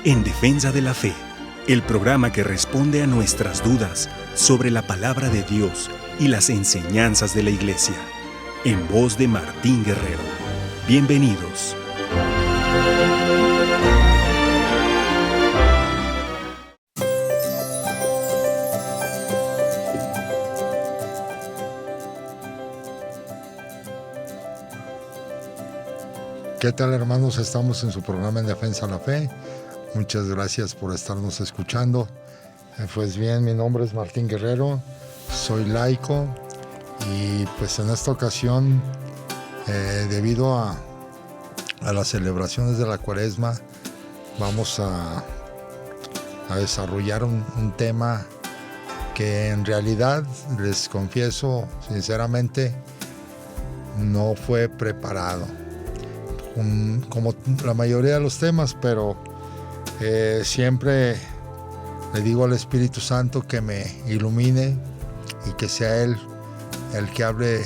En Defensa de la Fe, el programa que responde a nuestras dudas sobre la palabra de Dios y las enseñanzas de la Iglesia, en voz de Martín Guerrero. Bienvenidos. ¿Qué tal, hermanos? Estamos en su programa En Defensa de la Fe. Muchas gracias por estarnos escuchando. Pues bien, mi nombre es Martín Guerrero, soy laico y pues en esta ocasión, debido a las celebraciones de la Cuaresma, vamos a desarrollar un tema que en realidad, les confieso sinceramente, no fue preparado. Como la mayoría de los temas, pero siempre le digo al Espíritu Santo que me ilumine y que sea Él el que hable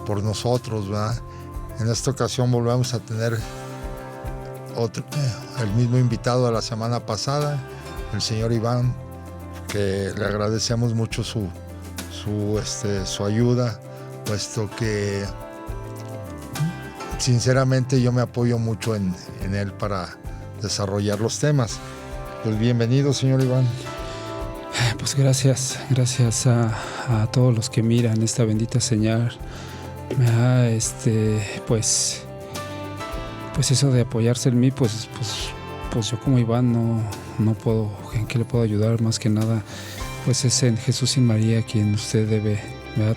por nosotros, ¿verdad? En esta ocasión volvemos a tener el mismo invitado de la semana pasada, el señor Iván, que le agradecemos mucho su ayuda, puesto que sinceramente yo me apoyo mucho en él para desarrollar los temas. Pues bienvenido, señor Iván. Pues gracias a todos los que miran esta bendita señal. Pues eso de apoyarse en mí, pues yo como Iván no puedo, ¿en qué le puedo ayudar? Más que nada, pues es en Jesús y María quien usted debe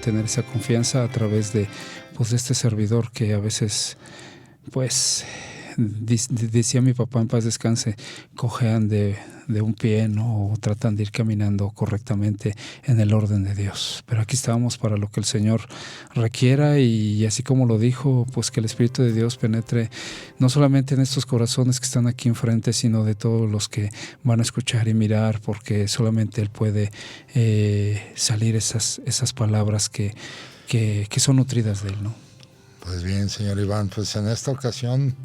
tener esa confianza a través de este servidor que a veces, pues, decía mi papá, en paz descanse, cojean de un pie, ¿no? O tratan de ir caminando correctamente en el orden de Dios. Pero aquí estamos para lo que el Señor requiera, y así como lo dijo, pues que el Espíritu de Dios penetre no solamente en estos corazones que están aquí enfrente, sino de todos los que van a escuchar y mirar, porque solamente Él puede salir esas palabras que son nutridas de Él, ¿no? Pues bien, señor Iván, pues en esta ocasión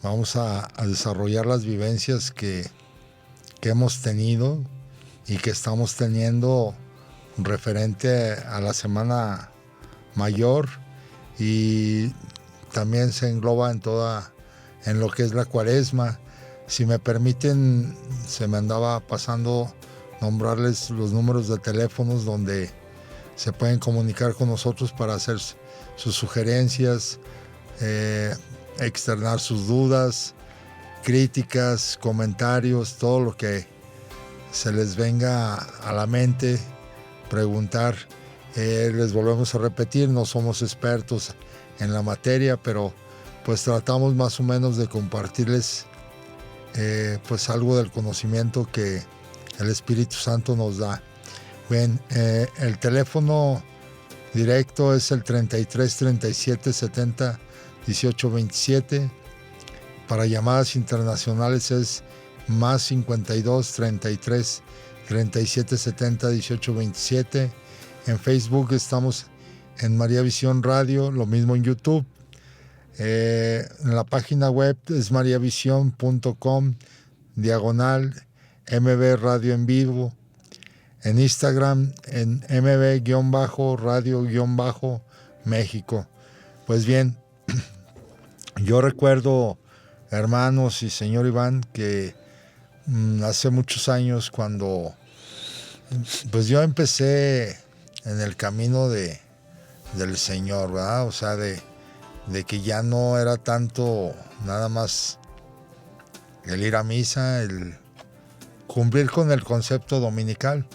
vamos a desarrollar las vivencias que hemos tenido y que estamos teniendo referente a la Semana Mayor, y también se engloba en lo que es la Cuaresma. Si me permiten, se me andaba pasando nombrarles los números de teléfonos donde se pueden comunicar con nosotros para hacer sus sugerencias, externar sus dudas, críticas, comentarios, todo lo que se les venga a la mente, preguntar. Les volvemos a repetir, no somos expertos en la materia, pero pues tratamos más o menos de compartirles pues algo del conocimiento que el Espíritu Santo nos da. Bien, el teléfono directo es el 33 37 70 18 27. Para llamadas internacionales es más 52 33 37 70 18 27. En Facebook estamos en María Visión Radio, lo mismo en YouTube. En la página web es mariavision.com/MB Radio en vivo. En Instagram, en MB-Radio-México. Pues bien, yo recuerdo, hermanos y señor Iván, que hace muchos años, cuando pues yo empecé en el camino del Señor, ¿verdad? O sea, de que ya no era tanto nada más el ir a misa, el cumplir con el concepto dominical.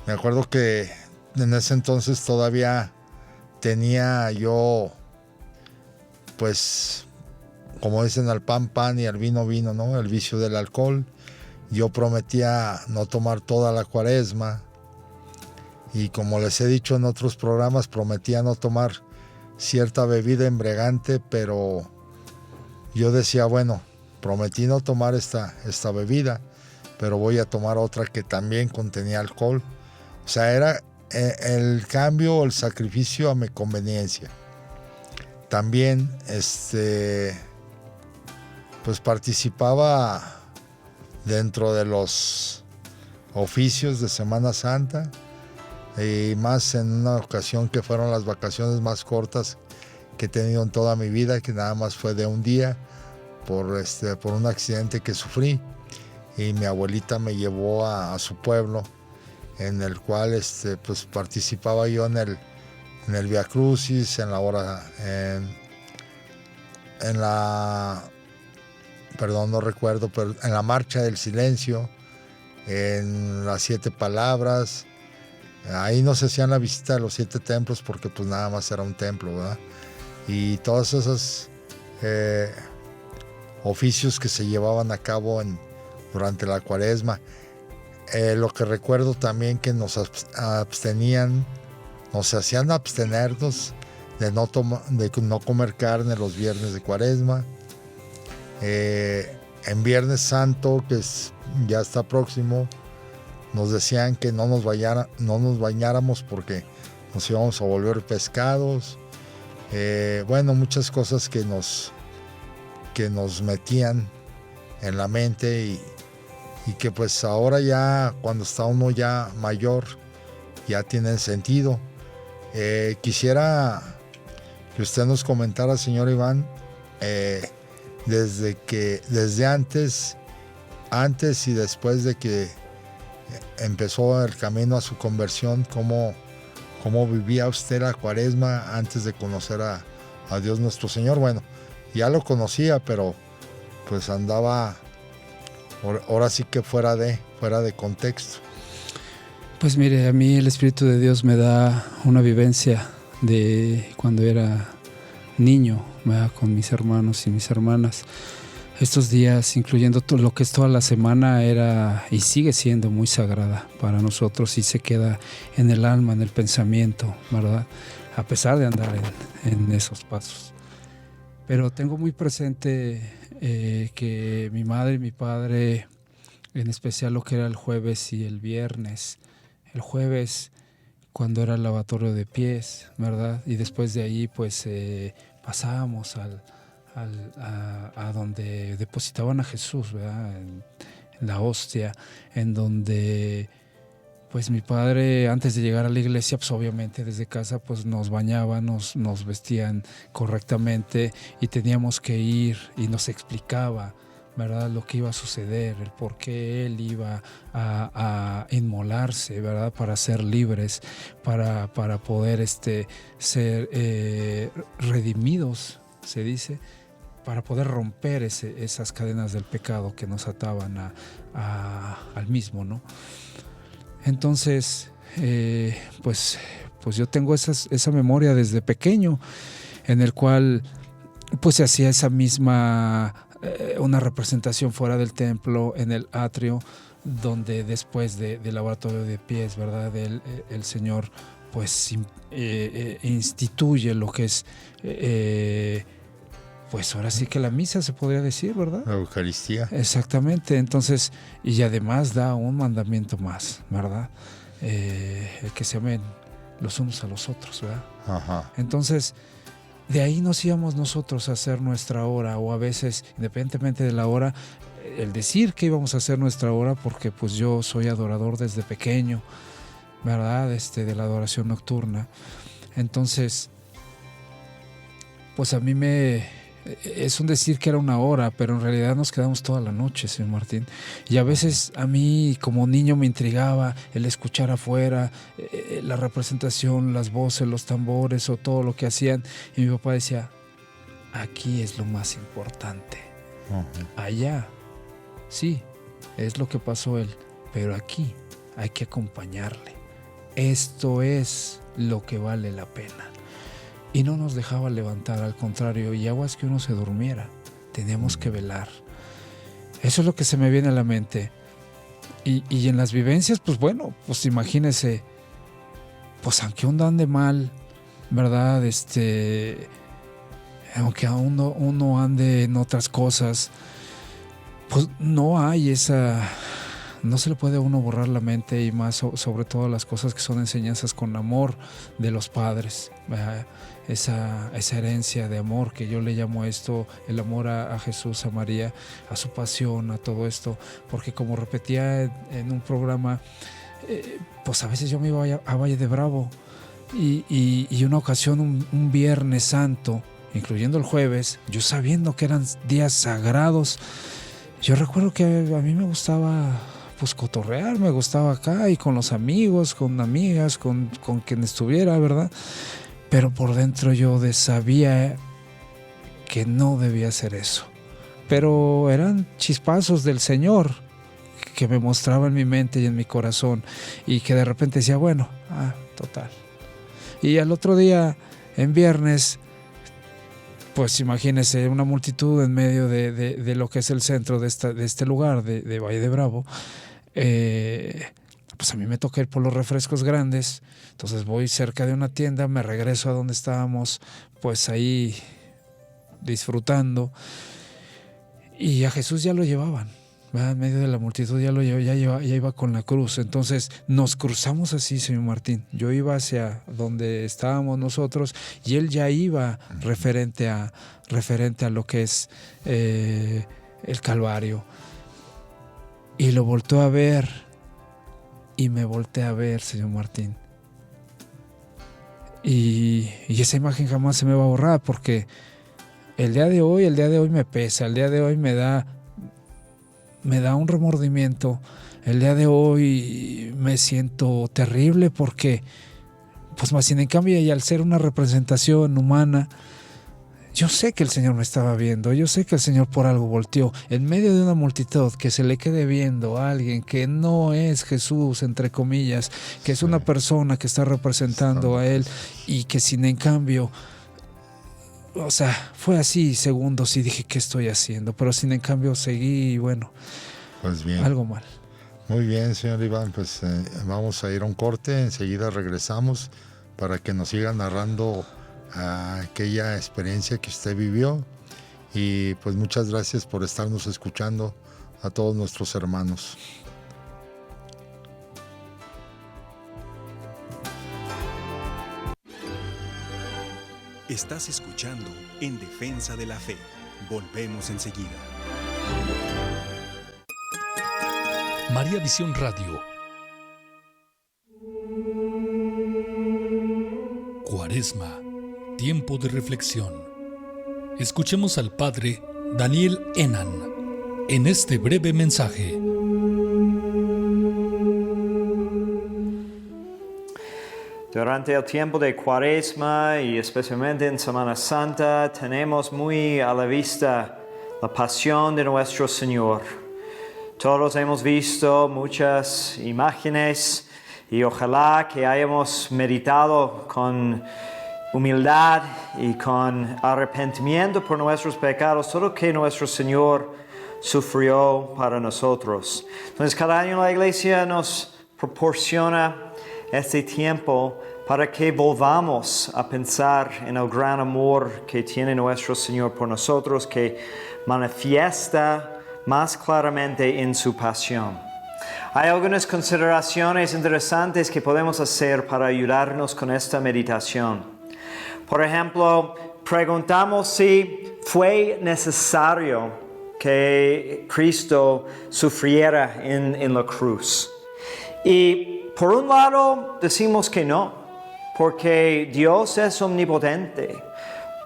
Me acuerdo que en ese entonces todavía tenía yo, pues, como dicen, al pan y al vino, ¿no? El vicio del alcohol. Yo prometía no tomar toda la Cuaresma, y como les he dicho en otros programas, prometía no tomar cierta bebida embriagante, pero yo decía, bueno, prometí no tomar esta bebida, pero voy a tomar otra que también contenía alcohol. O sea, era el cambio, el sacrificio a mi conveniencia. También, pues participaba dentro de los oficios de Semana Santa, y más en una ocasión que fueron las vacaciones más cortas que he tenido en toda mi vida, que nada más fue de un día por un accidente que sufrí, y mi abuelita me llevó a su pueblo, en el cual pues participaba yo en el Via Crucis, en la Marcha del Silencio, en las 7 palabras. Ahí no se hacían la visita de los 7 templos porque pues nada más era un templo, ¿verdad? Y todos esos oficios que se llevaban a cabo durante la Cuaresma. Lo que recuerdo también que nos hacían abstenernos de no comer carne los viernes de Cuaresma. En Viernes Santo, que ya está próximo, nos decían que no nos bañáramos porque nos íbamos a volver pescados. Muchas cosas que nos metían en la mente y que pues ahora ya, cuando está uno ya mayor, ya tienen sentido. Quisiera que usted nos comentara, señor Iván, desde antes y después de que empezó el camino a su conversión, cómo vivía usted la Cuaresma antes de conocer a Dios nuestro Señor. Bueno, ya lo conocía, pero pues andaba ahora sí que fuera de contexto. Pues mire, a mí el Espíritu de Dios me da una vivencia de cuando era niño, ¿verdad? Con mis hermanos y mis hermanas. Estos días, incluyendo todo lo que es toda la semana, era y sigue siendo muy sagrada para nosotros y se queda en el alma, en el pensamiento, ¿verdad? A pesar de andar en esos pasos. Pero tengo muy presente que mi madre y mi padre, en especial lo que era el jueves y el viernes, el jueves cuando era el lavatorio de pies, ¿verdad? Y después de ahí pues pasábamos a donde depositaban a Jesús, ¿verdad? En la hostia, en donde pues mi padre, antes de llegar a la iglesia, pues obviamente desde casa pues nos bañaban, nos vestían correctamente y teníamos que ir y nos explicaba, ¿verdad?, lo que iba a suceder, el por qué él iba a inmolarse, ¿verdad?, para ser libres, para poder ser redimidos, se dice, para poder romper esas cadenas del pecado que nos ataban al mismo, ¿no? Entonces, pues yo tengo esa memoria desde pequeño, en el cual pues se hacía esa misma, una representación fuera del templo, en el atrio, donde después del lavatorio de pies, ¿verdad?, el Señor pues instituye lo que es, pues ahora sí que la misa, se podría decir, ¿verdad? La Eucaristía. Exactamente. Entonces, y además da un mandamiento más, ¿verdad? El que se amen los unos a los otros, ¿verdad? Ajá. Entonces, de ahí nos íbamos nosotros a hacer nuestra hora, o a veces, independientemente de la hora, el decir que íbamos a hacer nuestra hora, porque pues yo soy adorador desde pequeño, ¿verdad? De la adoración nocturna. Entonces, pues a mí es un decir que era una hora, pero en realidad nos quedamos toda la noche, señor Martín. Y a veces a mí como niño me intrigaba el escuchar afuera la representación, las voces, los tambores o todo lo que hacían. Y mi papá decía, aquí es lo más importante. Uh-huh. Allá, sí, es lo que pasó él, pero aquí hay que acompañarle. Esto es lo que vale la pena. Y no nos dejaba levantar, al contrario, y aguas que uno se durmiera, teníamos que velar. Eso es lo que se me viene a la mente. Y en las vivencias, pues bueno, pues imagínese, pues aunque uno ande mal, ¿verdad? Aunque uno ande en otras cosas, pues no hay esa no se le puede a uno borrar la mente, y más sobre todo las cosas que son enseñanzas con amor de los padres, esa herencia de amor que yo le llamo esto, el amor a Jesús, a María, a su pasión, a todo esto, porque como repetía en un programa, pues a veces yo me iba a Valle de Bravo y una ocasión, un Viernes Santo, incluyendo el jueves, yo sabiendo que eran días sagrados, yo recuerdo que a mí me gustaba pues cotorrear, me gustaba acá y con los amigos, con amigas, con quien estuviera, ¿verdad? Pero por dentro yo sabía que no debía hacer eso. Pero eran chispazos del Señor que me mostraba en mi mente y en mi corazón, y que de repente decía, bueno, total. Y al otro día, en viernes, pues imagínese una multitud en medio de lo que es el centro de este lugar, de Valle de Bravo. Pues a mí me toca ir por los refrescos grandes, entonces voy cerca de una tienda, me regreso a donde estábamos, pues ahí disfrutando, y a Jesús ya lo llevaban, ¿verdad? En medio de la multitud ya iba con la cruz. Entonces nos cruzamos así, señor Martín. Yo iba hacia donde estábamos nosotros y él ya iba referente a lo que es el Calvario, y lo volteó a ver. Y me volteé a ver, señor Martín. Y esa imagen jamás se me va a borrar, porque el día de hoy me pesa, el día de hoy me da un remordimiento, el día de hoy me siento terrible, porque pues más sin en cambio, y al ser una representación humana, yo sé que el Señor me estaba viendo, yo sé que el Señor por algo volteó en medio de una multitud, que se le quede viendo a alguien que no es Jesús, entre comillas, que es una persona que está representando a Él, y que sin en cambio, o sea, fue así segundos y dije, ¿qué estoy haciendo? Pero sin en cambio seguí, y bueno, pues bien. Algo mal. Muy bien, señor Iván, pues vamos a ir a un corte, enseguida regresamos para que nos siga narrando aquella experiencia que usted vivió, y pues muchas gracias por estarnos escuchando a todos nuestros hermanos. Estás escuchando En Defensa de la Fe. Volvemos enseguida. María Visión Radio. Cuaresma, tiempo de reflexión. Escuchemos al Padre Daniel Enan en este breve mensaje. Durante el tiempo de Cuaresma y especialmente en Semana Santa tenemos muy a la vista la pasión de nuestro Señor. Todos hemos visto muchas imágenes y ojalá que hayamos meditado con humildad y con arrepentimiento por nuestros pecados todo lo que nuestro Señor sufrió para nosotros. Entonces cada año la Iglesia nos proporciona este tiempo para que volvamos a pensar en el gran amor que tiene nuestro Señor por nosotros, que manifiesta más claramente en su pasión. Hay algunas consideraciones interesantes que podemos hacer para ayudarnos con esta meditación. Por ejemplo, preguntamos si fue necesario que Cristo sufriera en la cruz. Y por un lado decimos que no, porque Dios es omnipotente.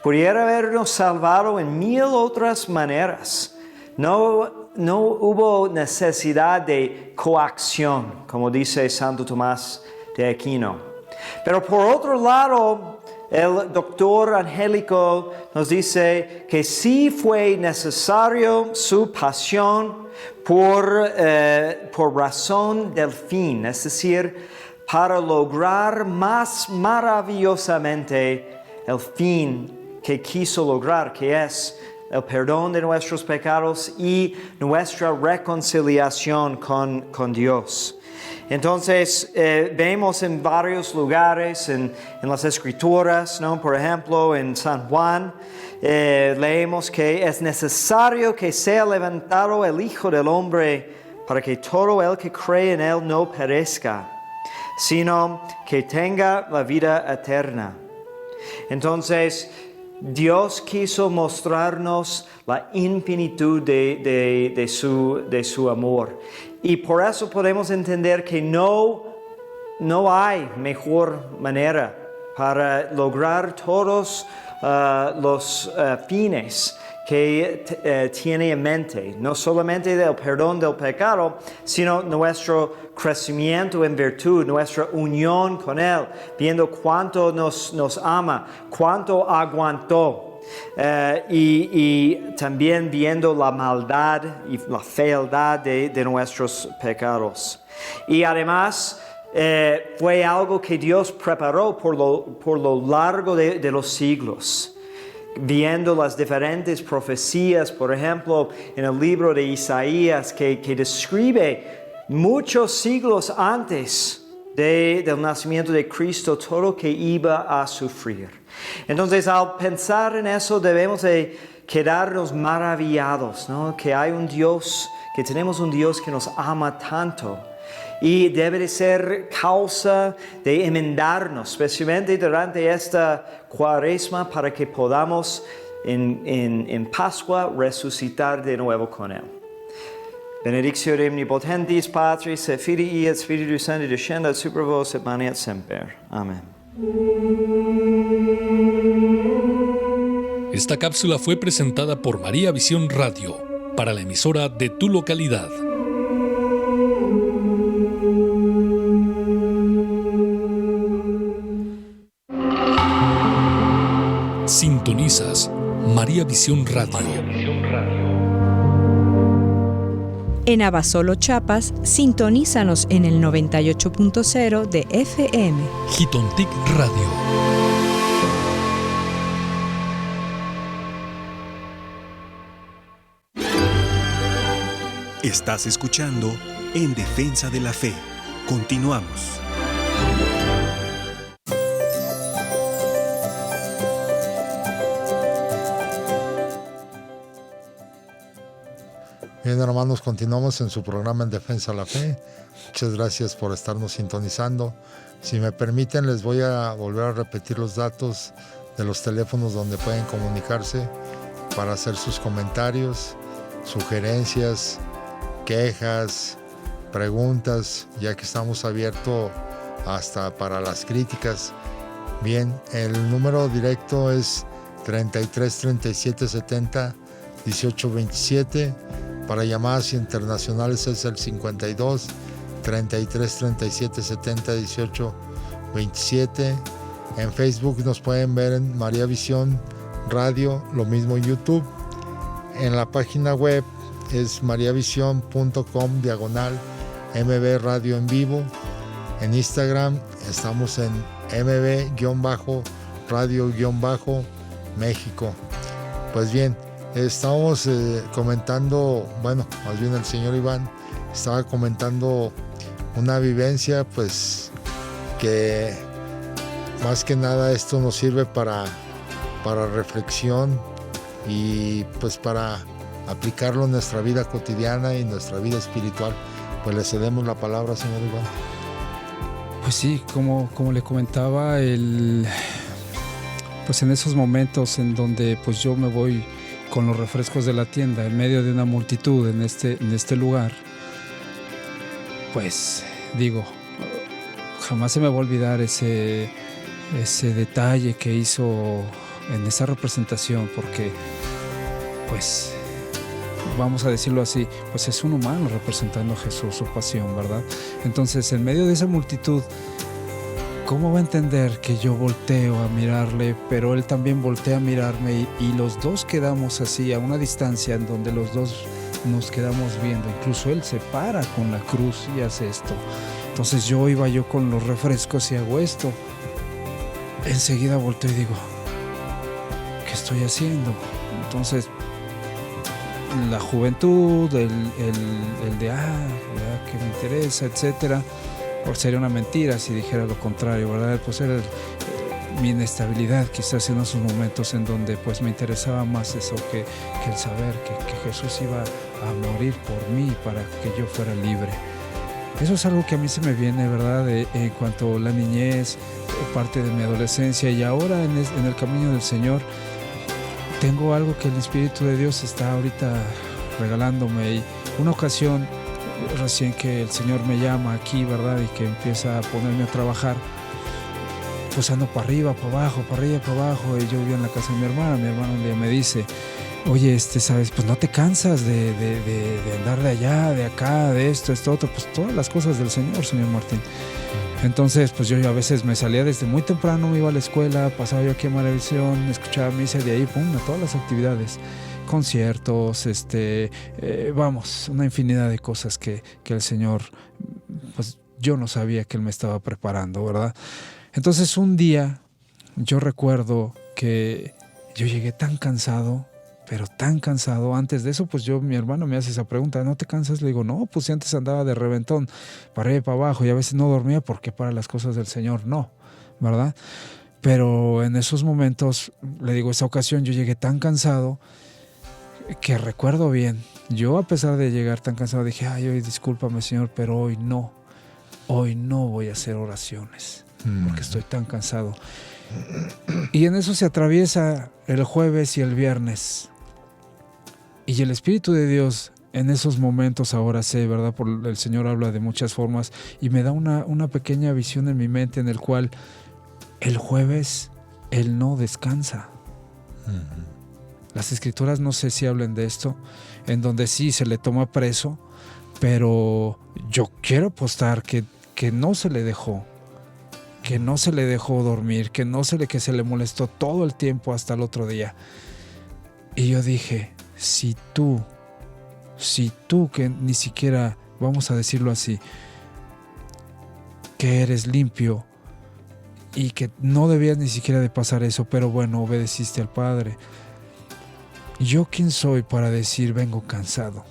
Pudiera habernos salvado en 1000 otras maneras. No hubo necesidad de coacción, como dice Santo Tomás de Aquino. Pero por otro lado, el doctor angélico nos dice que sí fue necesario su pasión por razón del fin, es decir, para lograr más maravillosamente el fin que quiso lograr, que es el perdón de nuestros pecados y nuestra reconciliación con Dios. Entonces, vemos en varios lugares en las Escrituras, ¿no? Por ejemplo, en San Juan, leemos que es necesario que sea levantado el Hijo del Hombre para que todo el que cree en Él no perezca, sino que tenga la vida eterna. Entonces, Dios quiso mostrarnos la infinitud de su amor. Y por eso podemos entender que no hay mejor manera para lograr todos los fines que tiene en mente, no solamente del perdón del pecado, sino nuestro crecimiento en virtud, nuestra unión con Él, viendo cuánto nos ama, cuánto aguantó, y también viendo la maldad y la fealdad de nuestros pecados. Y además, fue algo que Dios preparó por lo largo de los siglos. Viendo las diferentes profecías, por ejemplo, en el libro de Isaías, que describe muchos siglos antes del nacimiento de Cristo, todo lo que iba a sufrir. Entonces, al pensar en eso, debemos de quedarnos maravillados, ¿no? Que hay un Dios, que tenemos un Dios que nos ama tanto. Y debe de ser causa de enmendarnos, especialmente durante esta Cuaresma, para que podamos en Pascua resucitar de nuevo con Él. Benedictio de omnipotentis Patris et Filii et Spiritus Sancti descendat super vos et manet semper. Amén. Esta cápsula fue presentada por María Visión Radio para la emisora de tu localidad. Sintonizas María Visión Radio. En Abasolo, Chiapas, sintonízanos en el 98.0 de FM. Jitontic Radio. Estás escuchando En Defensa de la Fe. Continuamos. Bien, hermanos, continuamos en su programa En Defensa de la Fe. Muchas gracias por estarnos sintonizando. Si me permiten, les voy a volver a repetir los datos de los teléfonos donde pueden comunicarse para hacer sus comentarios, sugerencias, quejas, preguntas, ya que estamos abiertos hasta para las críticas. Bien, el número directo es 33 37 70 18 27. Para llamadas internacionales es el 52 33 37 70 18 27. En Facebook nos pueden ver en María Visión Radio, lo mismo en YouTube. En la página web es mariavision.com/MB Radio en vivo. En Instagram estamos en MB-Radio-México. Pues bien, estamos comentando, bueno, más bien el señor Iván estaba comentando una vivencia, pues que más que nada esto nos sirve para reflexión y pues para aplicarlo en nuestra vida cotidiana y en nuestra vida espiritual. Pues le cedemos la palabra, señor Iván. Pues sí, como le comentaba, pues en esos momentos en donde pues yo me voy con los refrescos de la tienda en medio de una multitud en este lugar, pues digo, jamás se me va a olvidar ese detalle que hizo en esa representación, porque pues vamos a decirlo así, pues es un humano representando a Jesús, su pasión, ¿verdad? Entonces, en medio de esa multitud, ¿cómo va a entender que yo volteo a mirarle, pero él también voltea a mirarme y los dos quedamos así a una distancia en donde los dos nos quedamos viendo? Incluso él se para con la cruz y hace esto. Entonces iba yo con los refrescos y hago esto. Enseguida volteo y digo, ¿qué estoy haciendo? Entonces la juventud, el de que me interesa, etcétera, por sería una mentira si dijera lo contrario, ¿verdad? Pues era mi inestabilidad quizás en esos momentos en donde pues me interesaba más eso que el saber que Jesús iba a morir por mí para que yo fuera libre. Eso es algo que a mí se me viene, ¿verdad? En cuanto a la niñez, parte de mi adolescencia, y ahora en el camino del Señor, tengo algo que el Espíritu de Dios está ahorita regalándome. Y una ocasión, recién que el Señor me llama aquí, ¿verdad? Y que empieza a ponerme a trabajar, pues ando para arriba, para abajo, para arriba, para abajo. Y yo vivía en la casa de mi hermana un día me dice: oye, ¿sabes? Pues no te cansas de andar de allá, de acá, de esto, otro, pues todas las cosas del señor Martín. Entonces, pues yo a veces me salía desde muy temprano, me iba a la escuela, pasaba yo aquí a Maravisión, escuchaba misa, de ahí, pum, a todas las actividades, conciertos, vamos, una infinidad de cosas que el Señor, pues yo no sabía que Él me estaba preparando, ¿verdad? Entonces un día, yo recuerdo que yo llegué tan cansado, pero tan cansado. Antes de eso, pues mi hermano me hace esa pregunta: ¿no te cansas? Le digo: no, pues si antes andaba de reventón, para arriba y para abajo, y a veces no dormía porque para las cosas del Señor no, ¿verdad? Pero en esos momentos, le digo, esa ocasión yo llegué tan cansado que recuerdo bien, yo a pesar de llegar tan cansado dije: ay, hoy discúlpame, Señor, pero hoy no voy a hacer oraciones porque estoy tan cansado. Y en eso se atraviesa el jueves y el viernes. Y el Espíritu de Dios en esos momentos, ahora sé, ¿verdad? El Señor habla de muchas formas y me da una pequeña visión en mi mente en el cual el jueves Él no descansa. Las Escrituras no sé si hablan de esto, en donde sí se le toma preso, pero yo quiero apostar que no se le dejó. Que no se le dejó dormir, que se le molestó todo el tiempo hasta el otro día. Y yo dije: si tú que ni siquiera, vamos a decirlo así, que eres limpio y que no debías ni siquiera de pasar eso, pero bueno, obedeciste al Padre, ¿yo quién soy para decir vengo cansado?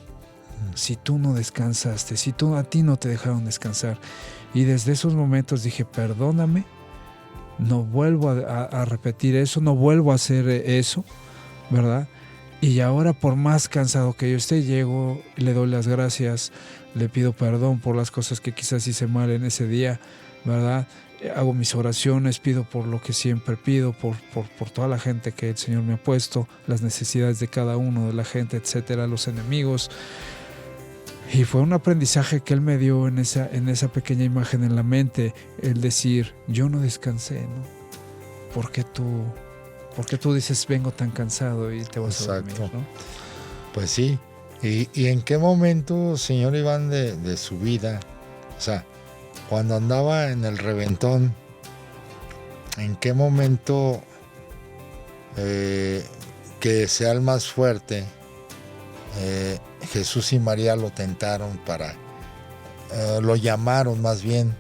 Si tú no descansaste, si a ti no te dejaron descansar. Y desde esos momentos dije: perdóname, no vuelvo a repetir eso, no vuelvo a hacer eso, ¿verdad? Y ahora, por más cansado que yo esté, llego, le doy las gracias, le pido perdón por las cosas que quizás hice mal en ese día, ¿verdad? Hago mis oraciones, pido por lo que siempre pido, por toda la gente que el Señor me ha puesto, las necesidades de cada uno de la gente, etcétera, los enemigos. Y fue un aprendizaje que Él me dio en esa pequeña imagen en la mente, el decir: yo no descansé, ¿no? ¿Por qué tú dices vengo tan cansado y te vas a dormir, ¿no? Pues sí. ¿Y en qué momento, señor Iván, de su vida, o sea, cuando andaba en el reventón, en qué momento que sea el más fuerte, Jesús y María lo tentaron lo llamaron más bien,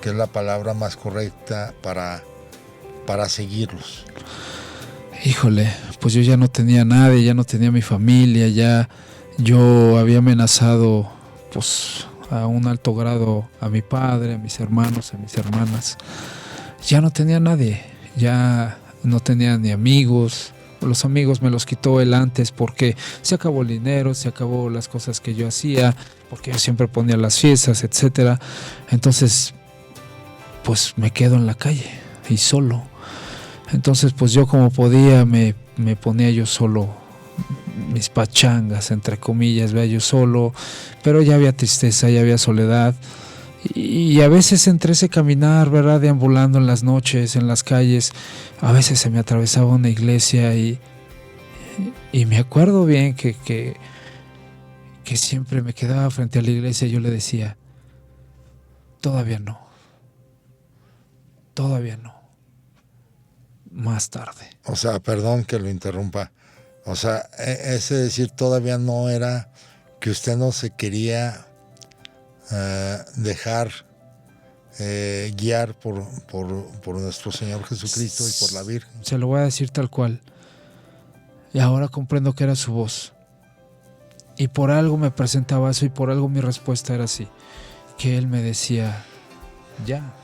que es la palabra más correcta, para seguirlos? Híjole, pues yo ya no tenía nadie, ya no tenía mi familia, ya yo había amenazado pues a un alto grado a mi padre, a mis hermanos, a mis hermanas. Ya no tenía nadie, ya no tenía ni amigos. Los amigos me los quitó Él antes porque se acabó el dinero, se acabó las cosas que yo hacía, porque yo siempre ponía las fiestas, etcétera. Entonces, pues me quedo en la calle y solo. Entonces, pues yo como podía me ponía yo solo mis pachangas, entre comillas, vea, yo solo, pero ya había tristeza, ya había soledad. Y a veces entre ese caminar, ¿verdad?, deambulando en las noches, en las calles, a veces se me atravesaba una iglesia y me acuerdo bien que siempre me quedaba frente a la iglesia y yo le decía: todavía no, más tarde. O sea, perdón que lo interrumpa. O sea, ese decir todavía no era que usted no se quería dejar guiar por nuestro Señor Jesucristo y por la Virgen. Se lo voy a decir tal cual. Y ahora comprendo que era su voz. Y por algo me presentaba eso y por algo mi respuesta era así. Que Él me decía: ya,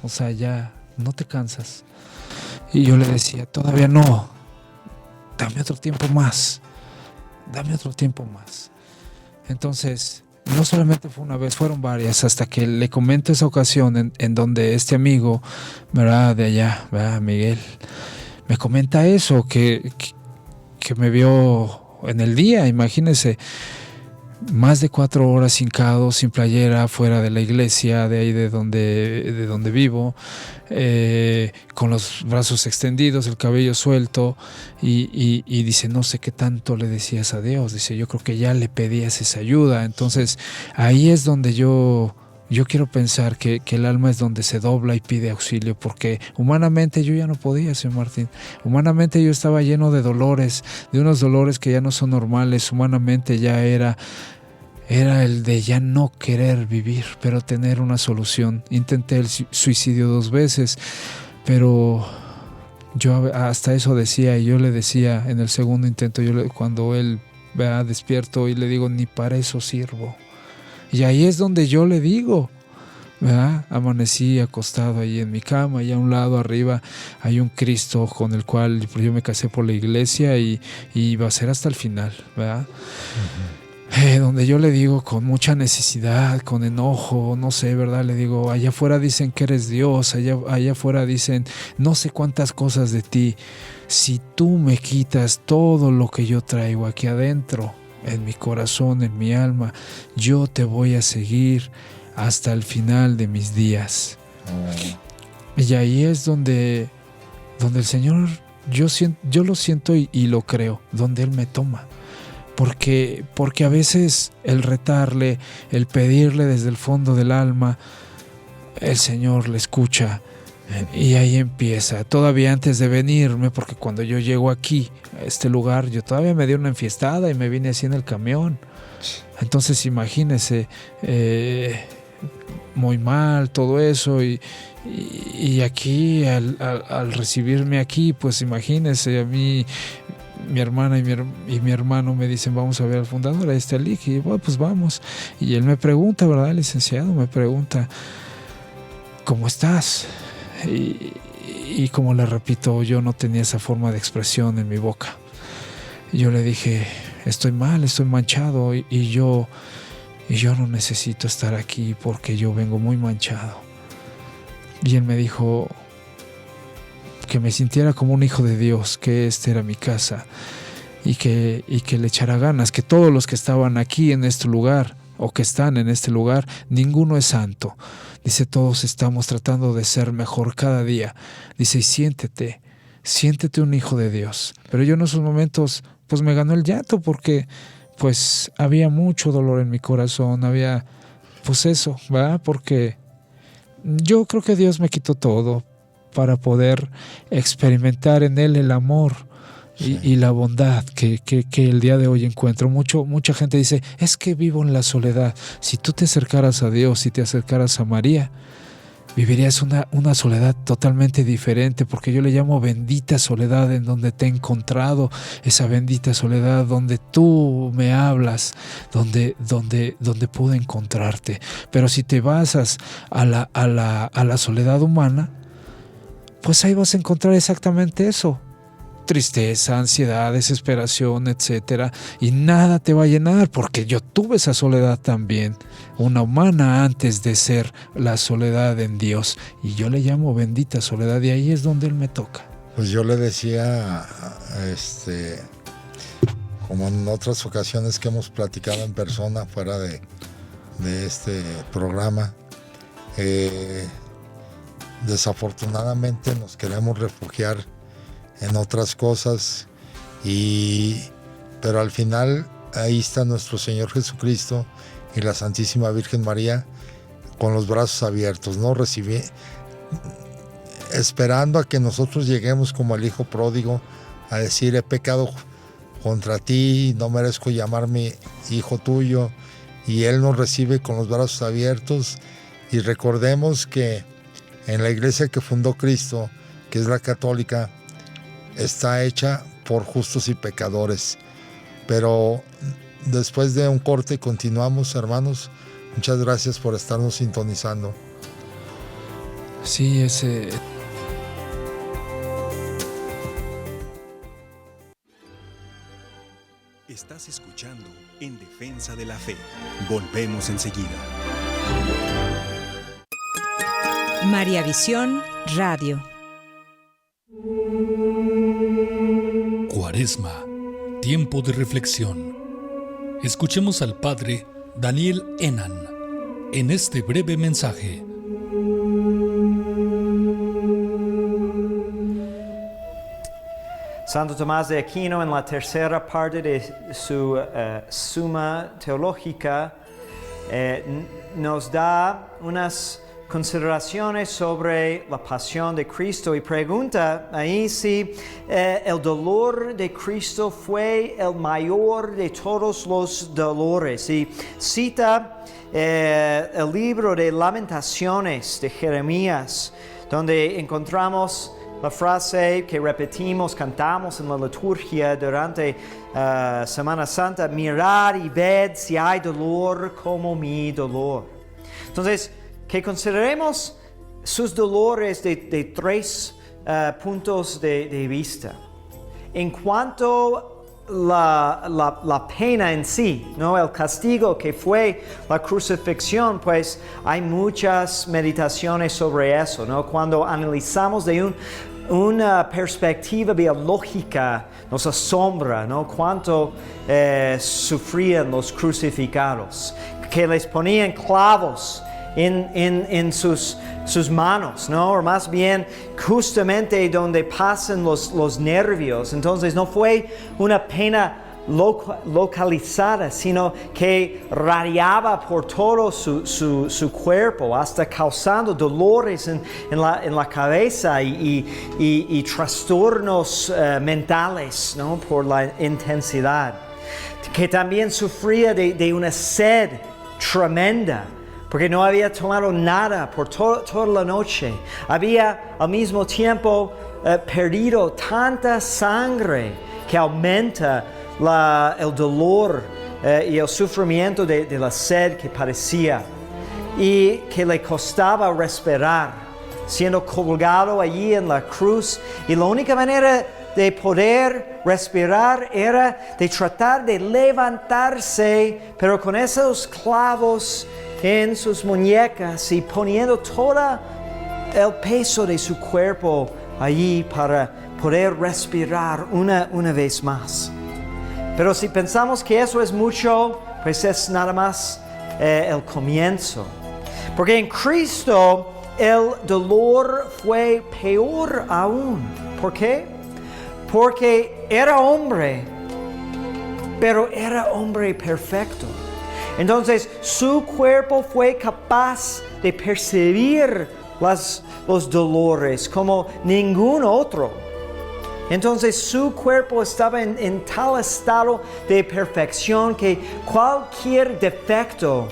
o sea, ya, no te cansas. Y yo le decía: todavía no, dame otro tiempo más. dame otro tiempo más. Entonces, no solamente fue una vez, fueron varias, hasta que le comento esa ocasión en donde este amigo, ¿verdad? De allá, ¿verdad? Miguel, me comenta eso, que me vio en el día, imagínense, más de 4 horas hincado, sin playera, fuera de la iglesia, de ahí de donde vivo, con los brazos extendidos, el cabello suelto, y dice, no sé qué tanto le decías a Dios, dice, yo creo que ya le pedías esa ayuda. Entonces ahí es donde yo quiero pensar que el alma es donde se dobla y pide auxilio, porque humanamente yo ya no podía, señor Martín. Humanamente yo estaba lleno de dolores, de unos dolores que ya no son normales. Humanamente ya era el de ya no querer vivir, pero tener una solución. Intenté el suicidio 2 veces, pero yo hasta eso decía, y yo le decía en el segundo intento, cuando él vea despierto, y le digo, ni para eso sirvo. Y ahí es donde yo le digo, ¿verdad? Amanecí acostado ahí en mi cama, y a un lado arriba hay un Cristo con el cual yo me casé por la iglesia, y va a ser hasta el final, ¿verdad? Donde yo le digo con mucha necesidad, con enojo, no sé, ¿verdad? Le digo, allá afuera dicen que eres Dios, allá afuera dicen no sé cuántas cosas de ti. Si tú me quitas todo lo que yo traigo aquí adentro, en mi corazón, en mi alma, yo te voy a seguir hasta el final de mis días. Y ahí es donde el Señor, yo lo siento y lo creo, donde Él me toma. Porque a veces el retarle, el pedirle desde el fondo del alma, el Señor le escucha. Y ahí empieza, todavía antes de venirme, porque cuando yo llego aquí, a este lugar, yo todavía me di una enfiestada y me vine así en el camión. Entonces imagínese, muy mal todo eso, y aquí al recibirme aquí, pues imagínese, a mí mi hermana y mi hermano me dicen, vamos a ver al fundador, ahí está el Lick, y bueno, pues vamos. Y él me pregunta, ¿verdad? El licenciado me pregunta, ¿cómo estás? Y como le repito, yo no tenía esa forma de expresión en mi boca. Yo le dije, estoy mal, estoy manchado, y yo no necesito estar aquí porque yo vengo muy manchado. Y él me dijo que me sintiera como un hijo de Dios, que esta era mi casa, y que le echara ganas, que todos los que estaban aquí en este lugar, o que están en este lugar, ninguno es santo. Dice, todos estamos tratando de ser mejor cada día. Dice, y siéntete un hijo de Dios. Pero yo en esos momentos, pues me ganó el llanto, porque pues había mucho dolor en mi corazón, había pues eso, ¿verdad? Porque yo creo que Dios me quitó todo para poder experimentar en Él el amor y la bondad que el día de hoy encuentro. Mucha gente dice, es que vivo en la soledad. Si tú te acercaras a Dios, si te acercaras a María, vivirías una soledad totalmente diferente, porque yo le llamo bendita soledad, en donde te he encontrado, esa bendita soledad donde tú me hablas, donde pude encontrarte. Pero si te basas a la soledad humana, pues ahí vas a encontrar exactamente eso: tristeza, ansiedad, desesperación, etcétera, y nada te va a llenar, porque yo tuve esa soledad también, una humana, antes de ser la soledad en Dios, y yo le llamo bendita soledad, y ahí es donde Él me toca. Pues yo le decía, como en otras ocasiones que hemos platicado en persona fuera de este programa, desafortunadamente nos queremos refugiar en otras cosas, pero al final ahí está nuestro Señor Jesucristo y la Santísima Virgen María con los brazos abiertos, ¿no? Esperando a que nosotros lleguemos como el hijo pródigo a decir, he pecado contra ti, no merezco llamarme hijo tuyo, y Él nos recibe con los brazos abiertos. Y recordemos que en la iglesia que fundó Cristo, que es la católica, está hecha por justos y pecadores. Pero después de un corte continuamos, hermanos. Muchas gracias por estarnos sintonizando. Sí, Estás escuchando En Defensa de la Fe. Volvemos enseguida. María Visión Radio. Cuaresma, tiempo de reflexión. Escuchemos al Padre Daniel Enan en este breve mensaje. Santo Tomás de Aquino, en la tercera parte de su Suma Teológica, nos da unas consideraciones sobre la pasión de Cristo y pregunta ahí si el dolor de Cristo fue el mayor de todos los dolores. Y cita el libro de Lamentaciones de Jeremías, donde encontramos la frase que repetimos, cantamos en la liturgia durante Semana Santa: mirad y ved si hay dolor como mi dolor. Entonces, que consideremos sus dolores de tres puntos de vista. En cuanto la pena en sí, ¿no? El castigo que fue la crucifixión, pues hay muchas meditaciones sobre eso, ¿no? Cuando analizamos de una perspectiva biológica, nos asombra, ¿no? Cuánto sufrían los crucificados, que les ponían clavos en sus manos, ¿no? O más bien justamente donde pasan los nervios. Entonces no fue una pena localizada, sino que radiaba por todo su cuerpo, hasta causando dolores en la cabeza y trastornos mentales, ¿no? Por la intensidad. Que también sufría de una sed tremenda, porque no había tomado nada por toda la noche. Había al mismo tiempo perdido tanta sangre que aumenta el dolor y el sufrimiento de la sed que padecía, y que le costaba respirar, siendo colgado allí en la cruz. Y la única manera de poder respirar era de tratar de levantarse, pero con esos clavos en sus muñecas y poniendo todo el peso de su cuerpo allí para poder respirar una vez más. Pero si pensamos que eso es mucho, pues es nada más el comienzo. Porque en Cristo el dolor fue peor aún. ¿Por qué? Porque era hombre, pero era hombre perfecto. Entonces su cuerpo fue capaz de percibir los dolores como ningún otro. Entonces su cuerpo estaba en tal estado de perfección que cualquier defecto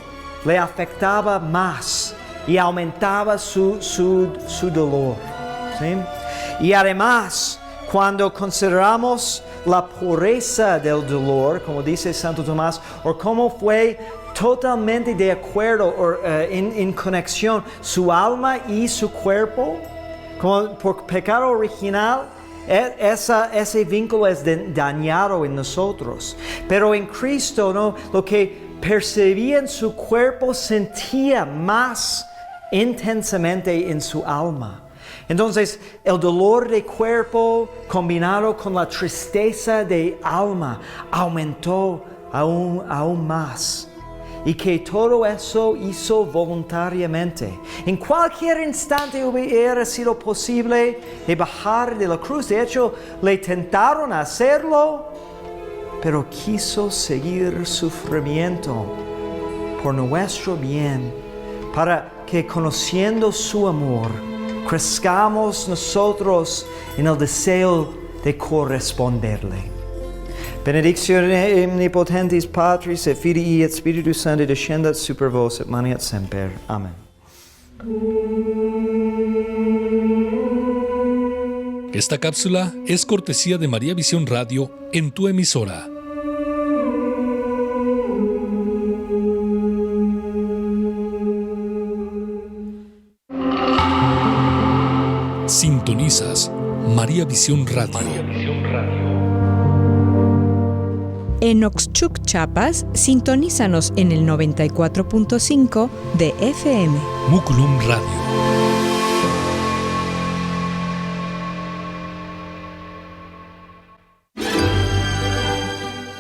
le afectaba más y aumentaba su dolor, ¿sí? Y además, cuando consideramos la pureza del dolor, como dice Santo Tomás, o cómo fue totalmente de acuerdo o en conexión su alma y su cuerpo, como por pecado original, ese vínculo es dañado en nosotros. Pero en Cristo, ¿no? Lo que percibía en su cuerpo sentía más intensamente en su alma. Entonces, el dolor de cuerpo combinado con la tristeza de alma aumentó aún más. Y que todo eso hizo voluntariamente. En cualquier instante hubiera sido posible de bajar de la cruz. De hecho, le tentaron a hacerlo, pero quiso seguir sufrimiento por nuestro bien, para que conociendo su amor, crezcamos nosotros en el deseo de corresponderle. Benedictione omnipotentis Patris et Filii et Spiritus Sancti descendat super vos et maneat semper. Amén. Esta cápsula es cortesía de María Visión Radio en tu emisora. Sintonizas María Visión Radio. En Oxchuc, Chiapas, sintonízanos en el 94.5 de FM. Muculum Radio.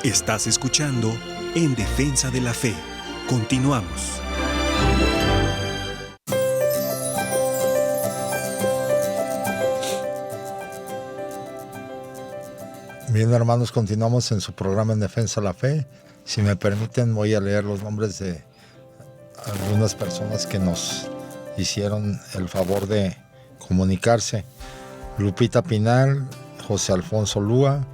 Estás escuchando En Defensa de la Fe. Continuamos. Bien, hermanos, continuamos en su programa En Defensa de la Fe. Si me permiten, voy a leer los nombres de algunas personas que nos hicieron el favor de comunicarse. Lupita Pinal, José Alfonso Lúa,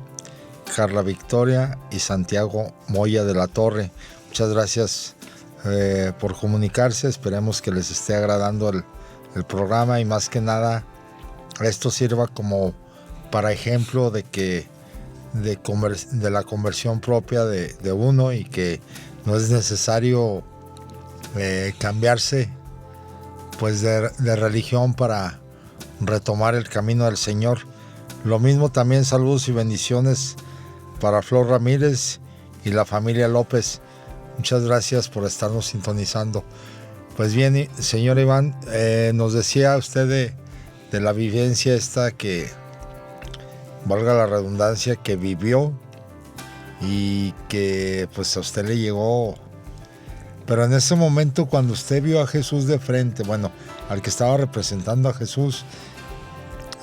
Carla Victoria y Santiago Moya de la Torre. Muchas gracias por comunicarse. Esperemos que les esté agradando el programa, y más que nada esto sirva como para ejemplo de la conversión propia de uno, y que no es necesario cambiarse pues de religión para retomar el camino del Señor. Lo mismo también, saludos y bendiciones para Flor Ramírez y la familia López. Muchas gracias por estarnos sintonizando. Pues bien, señor Iván, nos decía usted de la vivencia esta que, valga la redundancia, que vivió y que pues a usted le llegó. Pero en ese momento, cuando usted vio a Jesús de frente, bueno, al que estaba representando a Jesús,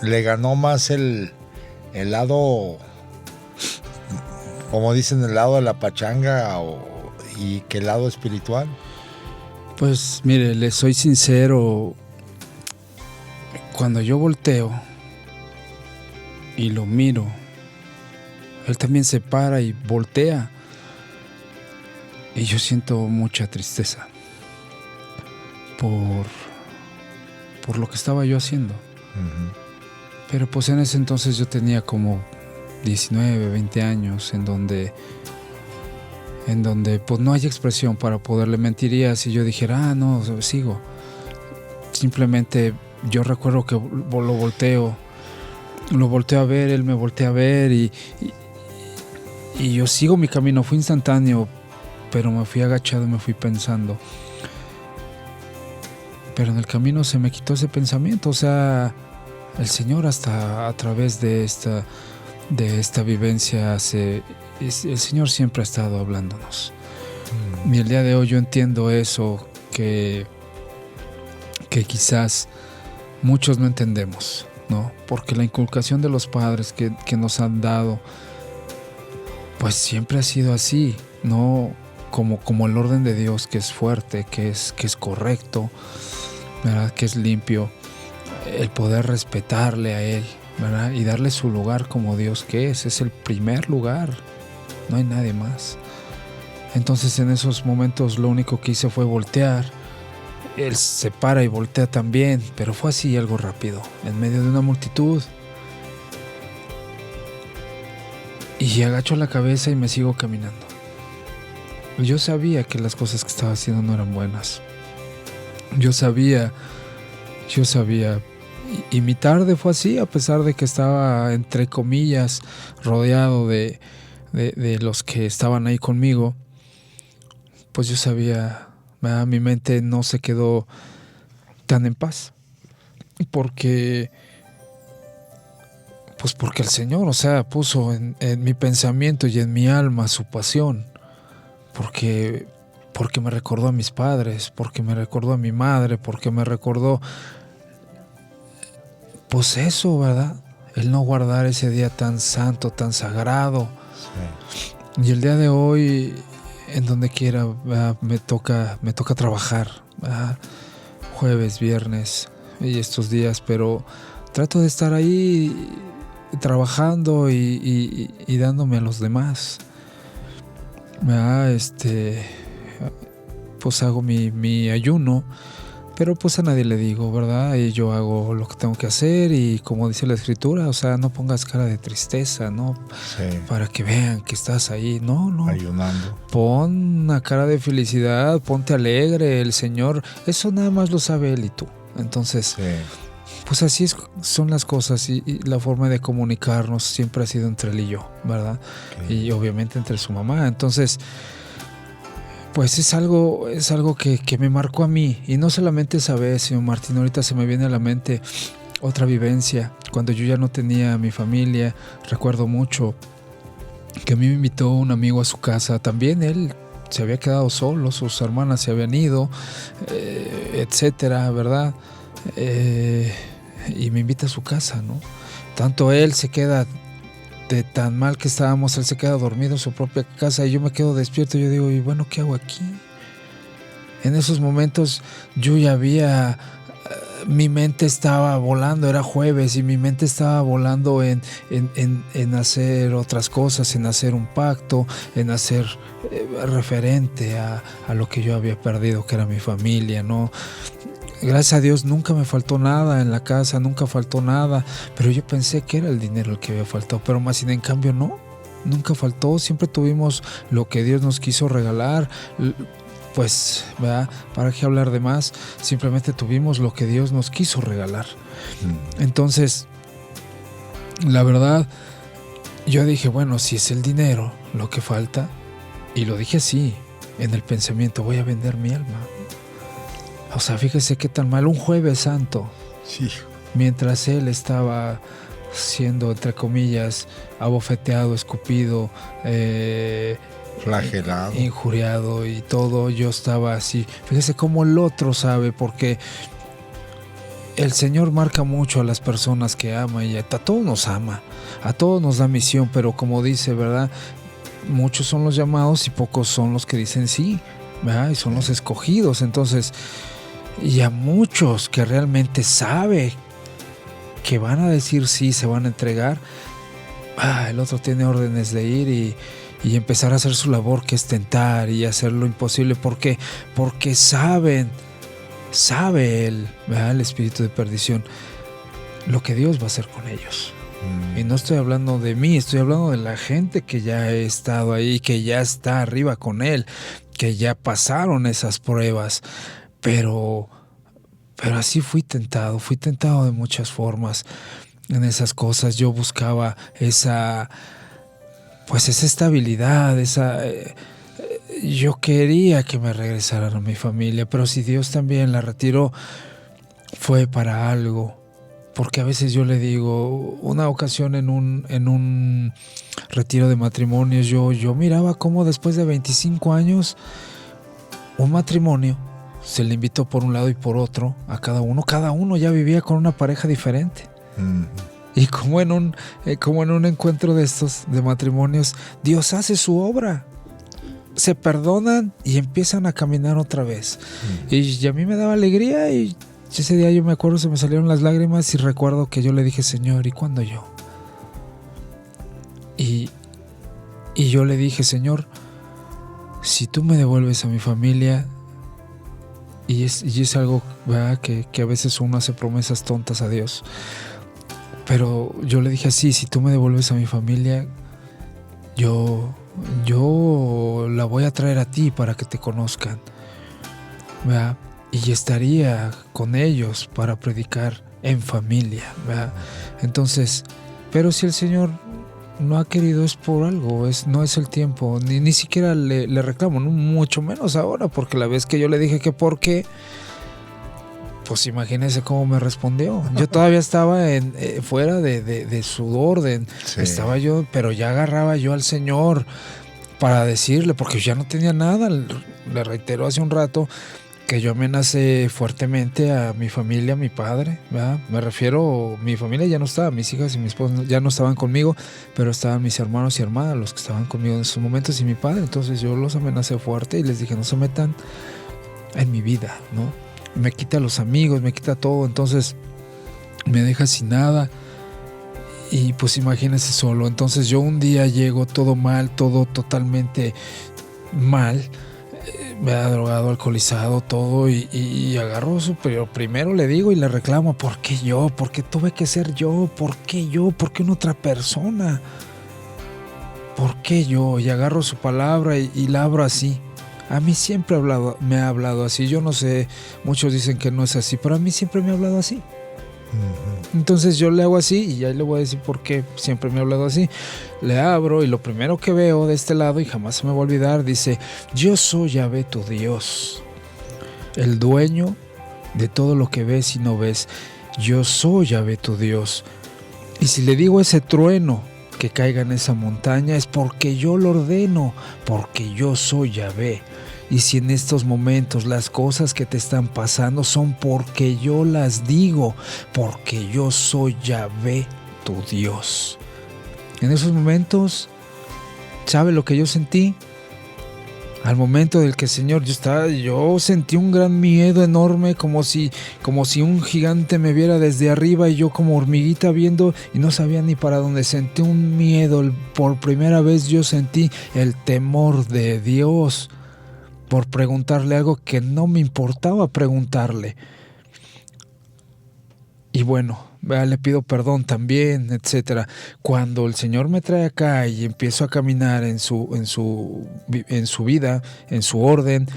le ganó más el lado, como dicen, el lado de la pachanga y que el lado espiritual. Pues mire, le soy sincero, cuando yo volteo y lo miro, él también se para y voltea, y yo siento mucha tristeza por lo que estaba yo haciendo. Uh-huh. Pero pues en ese entonces yo tenía como 19, 20 años, en donde pues no hay expresión para poderle mentiría si yo dijera, no, sigo. Simplemente yo recuerdo que lo volteo a ver, él me voltea a ver, y yo sigo mi camino. Fue instantáneo, pero me fui agachado y me fui pensando. Pero en el camino se me quitó ese pensamiento. O sea, el Señor, hasta a través de esta vivencia, el Señor siempre ha estado hablándonos. Y el día de hoy yo entiendo eso, que quizás muchos no entendemos, ¿no? Porque la inculcación de los padres que nos han dado, pues siempre ha sido así, ¿no? Como el orden de Dios, que es fuerte, que es correcto, ¿verdad? Que es limpio. El poder respetarle a Él, ¿verdad? Y darle su lugar como Dios que es el primer lugar, no hay nadie más. Entonces en esos momentos lo único que hice fue voltear. Él se para y voltea también, pero fue así, algo rápido, en medio de una multitud. Y agacho la cabeza y me sigo caminando. Yo sabía que las cosas que estaba haciendo no eran buenas. Yo sabía. Y mi tarde fue así, a pesar de que estaba, entre comillas, rodeado de los que estaban ahí conmigo. Pues yo sabía, mi mente no se quedó tan en paz. Porque el Señor, o sea, puso en mi pensamiento y en mi alma su pasión. Porque me recordó a mis padres, porque me recordó a mi madre, porque me recordó, pues eso, ¿verdad? El no guardar ese día tan santo, tan sagrado. Sí. Y el día de hoy, en donde quiera, me toca trabajar, ¿verdad? Jueves, viernes y estos días, pero trato de estar ahí trabajando y dándome a los demás. Pues hago mi ayuno, pero pues a nadie le digo, ¿verdad? Y yo hago lo que tengo que hacer, y como dice la Escritura, o sea, no pongas cara de tristeza, ¿no? Sí. Para que vean que estás ahí, no. Ayunando. Pon una cara de felicidad, ponte alegre, el Señor, eso nada más lo sabe Él y tú. Entonces, sí, pues así son las cosas y la forma de comunicarnos siempre ha sido entre él y yo, ¿verdad? Okay. Y obviamente entre su mamá. Entonces, pues es algo que me marcó a mí. Y no solamente esa vez, señor Martín, ahorita se me viene a la mente otra vivencia. Cuando yo ya no tenía a mi familia, recuerdo mucho que a mí me invitó un amigo a su casa. También él se había quedado solo, sus hermanas se habían ido, etcétera, ¿verdad? Y me invita a su casa, ¿no? Tanto él se queda, de tan mal que estábamos, él se queda dormido en su propia casa y yo me quedo despierto. Yo digo, y bueno, ¿qué hago aquí? En esos momentos yo ya había, mi mente estaba volando, era jueves y mi mente estaba volando en hacer otras cosas, en hacer un pacto, en hacer referente a lo que yo había perdido, que era mi familia, ¿no? Gracias a Dios nunca me faltó nada en la casa, nunca faltó nada, pero yo pensé que era el dinero el que había faltado, pero más sin en cambio no, nunca faltó, siempre tuvimos lo que Dios nos quiso regalar. Pues, ¿verdad? ¿Para qué hablar de más? Simplemente tuvimos lo que Dios nos quiso regalar. Entonces, la verdad, yo dije, bueno, si es el dinero lo que falta, y lo dije así, en el pensamiento, voy a vender mi alma. O sea, fíjese qué tan mal, un Jueves Santo, sí. Mientras él estaba siendo, entre comillas, abofeteado, escupido, flagelado, injuriado y todo, yo estaba así. Fíjese cómo el otro sabe, porque el Señor marca mucho a las personas que ama y a todos nos ama, a todos nos da misión, pero como dice, ¿verdad? Muchos son los llamados y pocos son los que dicen sí, ¿verdad? Y son los escogidos. Entonces, y a muchos que realmente sabe que van a decir sí, se van a entregar, el otro tiene órdenes de ir y empezar a hacer su labor, que es tentar y hacer lo imposible. ¿Por qué? Porque sabe él, ¿verdad? El espíritu de perdición, lo que Dios va a hacer con ellos. Y no estoy hablando de mí, estoy hablando de la gente que ya ha estado ahí, que ya está arriba con él, que ya pasaron esas pruebas. Pero así fui tentado de muchas formas en esas cosas. Yo buscaba esa estabilidad, yo quería que me regresaran a mi familia, pero si Dios también la retiró, fue para algo. Porque a veces yo le digo, una ocasión en un retiro de matrimonios, yo miraba cómo después de 25 años, un matrimonio se le invitó por un lado y por otro a cada uno ya vivía con una pareja diferente. Y como en un encuentro de estos de matrimonios, Dios hace su obra, se perdonan y empiezan a caminar otra vez. Y a mí me daba alegría, y ese día yo me acuerdo, se me salieron las lágrimas, y recuerdo que yo le dije, Señor, ¿y cuándo yo? Y yo le dije, Señor, si tú me devuelves a mi familia, y es algo, ¿verdad? Que a veces uno hace promesas tontas a Dios, pero yo le dije así, si tú me devuelves a mi familia, yo la voy a traer a ti para que te conozcan, ¿verdad? Y estaría con ellos para predicar en familia, ¿verdad? Entonces, pero si el Señor no ha querido, es por algo, no es el tiempo, ni siquiera le reclamo, no, mucho menos ahora, porque la vez que yo le dije que por qué, pues imagínese cómo me respondió. Yo todavía estaba fuera de su orden, sí. Estaba yo, pero ya agarraba yo al Señor para decirle, porque ya no tenía nada. Le reitero hace un rato que yo amenacé fuertemente a mi familia, a mi padre, ¿verdad? Me refiero, mi familia ya no estaba, mis hijas y mi esposa ya no estaban conmigo, pero estaban mis hermanos y hermanas, los que estaban conmigo en esos momentos, y mi padre. Entonces yo los amenacé fuerte y les dije, no se metan en mi vida, ¿no? Me quita a los amigos, me quita todo, entonces me deja sin nada. Y pues imagínense solo. Entonces yo un día llego todo mal, todo totalmente mal, me ha drogado, alcoholizado, todo, y agarro pero primero le digo y le reclamo, ¿por qué yo? ¿Por qué tuve que ser yo? ¿Por qué yo? ¿Por qué no otra persona? ¿Por qué yo? Y agarro su palabra y la abro así. A mí siempre me ha hablado así. Yo no sé, muchos dicen que no es así, pero a mí siempre me ha hablado así. Entonces yo le hago así y ya le voy a decir por qué siempre me ha hablado así. Le abro y lo primero que veo de este lado, y jamás se me va a olvidar, dice: yo soy Yahvé tu Dios, el dueño de todo lo que ves y no ves. Yo soy Yahvé tu Dios. Y si le digo a ese trueno que caiga en esa montaña, es porque yo lo ordeno, porque yo soy Yahvé. Y si en estos momentos las cosas que te están pasando son porque yo las digo, porque yo soy Yahvé tu Dios. En esos momentos, ¿sabe lo que yo sentí? Al momento del que el Señor, yo sentí un gran miedo enorme, como si un gigante me viera desde arriba y yo como hormiguita viendo y no sabía ni para dónde. Sentí un miedo, por primera vez yo sentí el temor de Dios por preguntarle algo que no me importaba preguntarle. Y bueno, le pido perdón también, etcétera. Cuando el Señor me trae acá y empiezo a caminar en su vida, en su orden,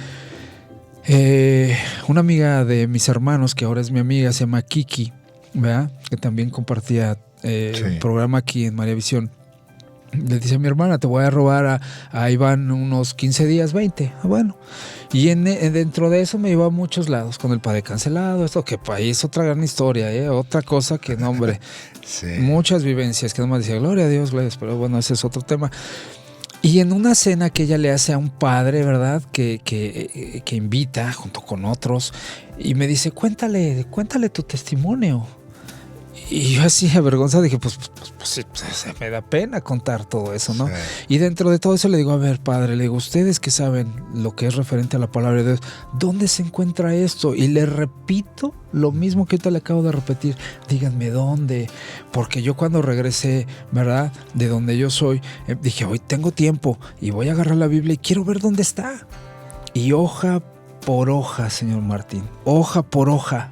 una amiga de mis hermanos, que ahora es mi amiga, se llama Kiki, ¿verdad? Que también compartía un programa aquí en María Visión. Le dice a mi hermana: te voy a robar a Iván unos 15 días, 20. Bueno, y dentro de eso me iba a muchos lados, con el padre cancelado, esto que es otra gran historia, otra cosa que no, hombre, muchas vivencias que no me decía gloria a Dios, pero bueno, ese es otro tema. Y en una cena que ella le hace a un padre, ¿verdad? Que invita junto con otros, y me dice: cuéntale tu testimonio. Y yo así avergonzado dije, pues me da pena contar todo eso, ¿no? Sí. Y dentro de todo eso le digo: a ver, padre, le digo, ustedes que saben lo que es referente a la palabra de Dios, ¿dónde se encuentra esto? Y le repito lo mismo que ahorita le acabo de repetir: díganme dónde. Porque yo cuando regresé, ¿verdad?, de donde yo soy, dije: hoy tengo tiempo y voy a agarrar la Biblia y quiero ver dónde está. Y hoja por hoja, señor Martín, hoja por hoja,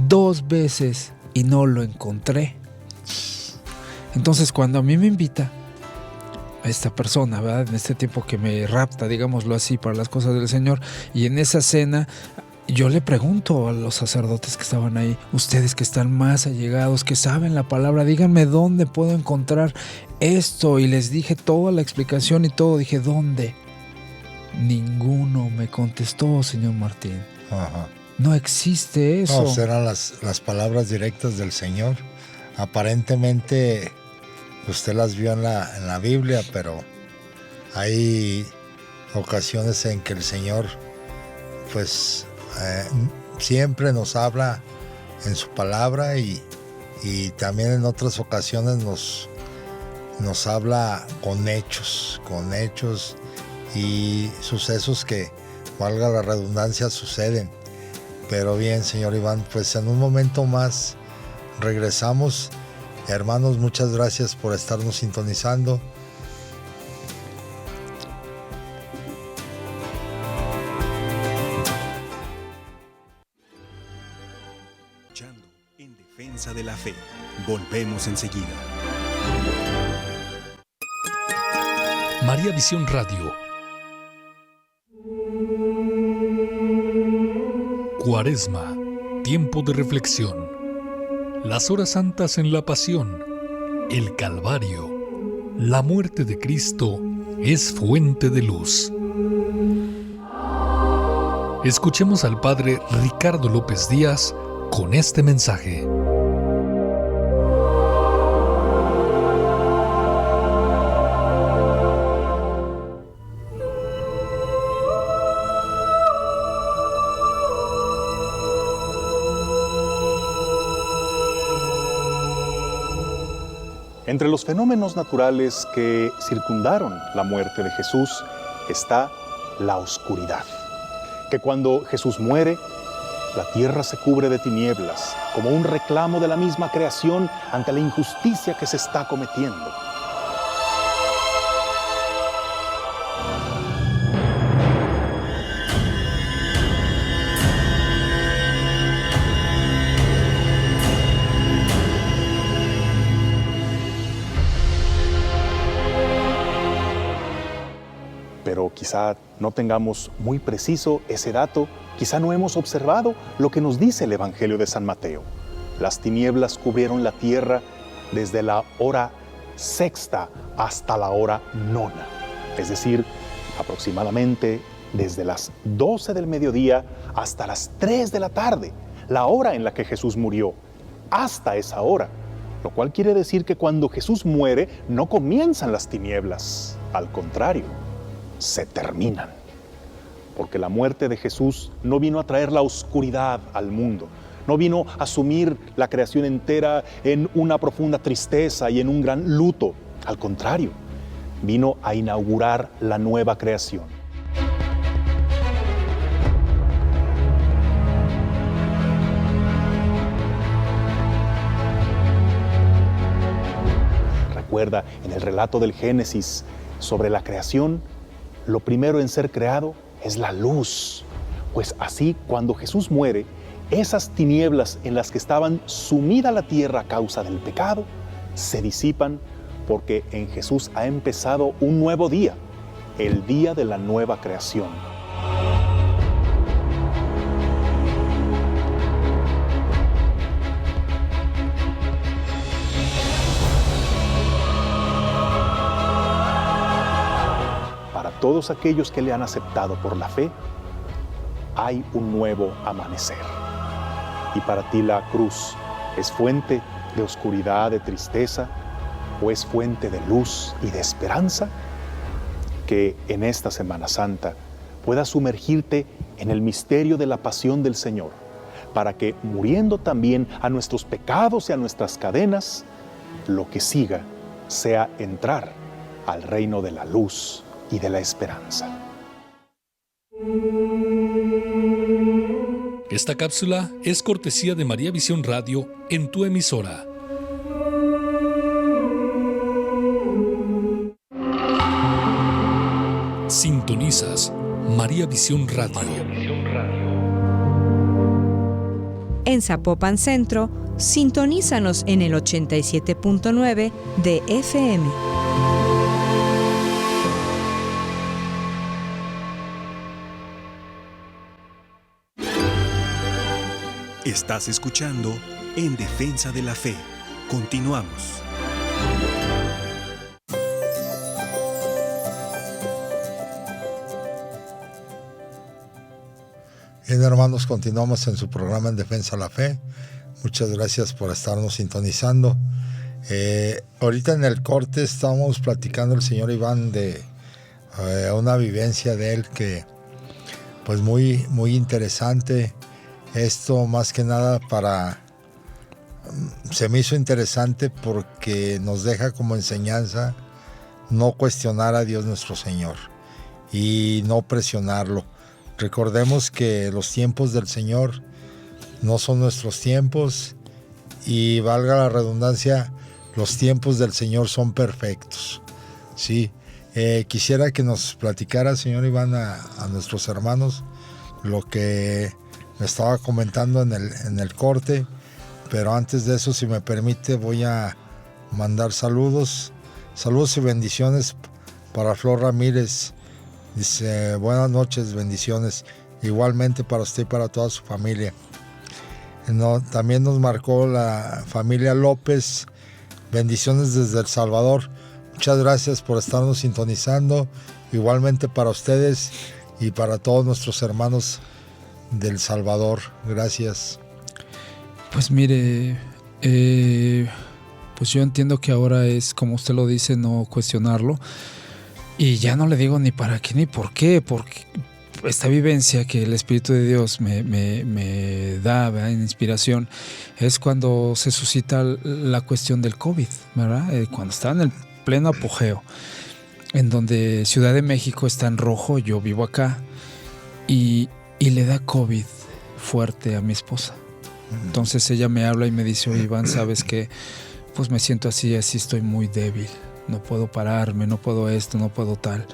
2 veces, y no lo encontré. Entonces, cuando a mí me invita esta persona, ¿verdad?, en este tiempo que me rapta, digámoslo así, para las cosas del Señor, y en esa cena yo le pregunto a los sacerdotes que estaban ahí: ustedes que están más allegados, que saben la palabra, díganme dónde puedo encontrar esto. Y les dije toda la explicación y todo. Dije: ¿dónde? Ninguno me contestó, señor Martín. Ajá. No existe eso. No, serán las palabras directas del Señor. Aparentemente usted las vio en la Biblia, pero hay ocasiones en que el Señor pues siempre nos habla en su palabra, y también en otras ocasiones nos habla con hechos y sucesos que, valga la redundancia, suceden. Pero bien, señor Iván, pues en un momento más regresamos. Hermanos, muchas gracias por estarnos sintonizando. En defensa de la fe. Volvemos enseguida. María Visión Radio. Cuaresma, tiempo de reflexión. Las horas santas en la pasión, el Calvario, la muerte de Cristo es fuente de luz. Escuchemos al Padre Ricardo López Díaz con este mensaje. Entre los fenómenos naturales que circundaron la muerte de Jesús está la oscuridad, que cuando Jesús muere, la tierra se cubre de tinieblas, como un reclamo de la misma creación ante la injusticia que se está cometiendo. Pero quizá no tengamos muy preciso ese dato, quizá no hemos observado lo que nos dice el Evangelio de San Mateo. las tinieblas cubrieron la tierra desde la hora sexta hasta la hora nona, es decir, aproximadamente desde las 12 del mediodía hasta las 3 de la tarde, la hora en la que Jesús murió, hasta esa hora. Lo cual quiere decir que cuando Jesús muere no comienzan las tinieblas, al contrario, se terminan. Porque la muerte de Jesús no vino a traer la oscuridad al mundo, no vino a sumir la creación entera en una profunda tristeza y en un gran luto. Al contrario, vino a inaugurar la nueva creación. Recuerda, en el relato del Génesis sobre la creación, lo primero en ser creado es la luz. Pues así, cuando Jesús muere, esas tinieblas en las que estaban sumida la tierra a causa del pecado, se disipan porque en Jesús ha empezado un nuevo día, el día de la nueva creación. Para todos aquellos que le han aceptado por la fe, hay un nuevo amanecer. Y para ti la cruz es fuente de oscuridad, de tristeza, o es fuente de luz y de esperanza. Que en esta Semana Santa puedas sumergirte en el misterio de la pasión del Señor, para que, muriendo también a nuestros pecados y a nuestras cadenas, lo que siga sea entrar al reino de la luz y de la esperanza. Esta cápsula es cortesía de María Visión Radio en tu emisora. Sintonizas María Visión Radio. En Zapopan Centro, sintonízanos en el 87.9 de FM. Estás escuchando En Defensa de la Fe. Continuamos. Bien, hermanos, continuamos en su programa En Defensa de la Fe. Muchas gracias por estarnos sintonizando. Ahorita en el corte estamos platicando el señor Iván de una vivencia de él que pues muy, muy interesante. Esto más que nada se me hizo interesante porque nos deja como enseñanza no cuestionar a Dios nuestro Señor y no presionarlo. Recordemos que los tiempos del Señor no son nuestros tiempos y, valga la redundancia, los tiempos del Señor son perfectos. Sí, quisiera que nos platicara, señor Iván, a nuestros hermanos lo que me estaba comentando en el corte, pero antes de eso, si me permite, voy a mandar saludos y bendiciones para Flor Ramírez. Dice, buenas noches, bendiciones, igualmente para usted y para toda su familia. También nos marcó la familia López, bendiciones desde El Salvador. Muchas gracias por estarnos sintonizando, igualmente para ustedes y para todos nuestros hermanos del Salvador. Gracias. Pues mire, pues yo entiendo que ahora es, como usted lo dice, no cuestionarlo. Y ya no le digo ni para qué ni por qué, porque esta vivencia que el Espíritu de Dios me da, ¿verdad?, en inspiración, es cuando se suscita la cuestión del COVID, ¿verdad? Cuando está en el pleno apogeo, en donde Ciudad de México está en rojo, yo vivo acá, y le da COVID fuerte a mi esposa. Entonces ella me habla y me dice, oye, Iván, ¿sabes qué? Pues me siento así estoy muy débil. No puedo pararme, no puedo esto, no puedo tal.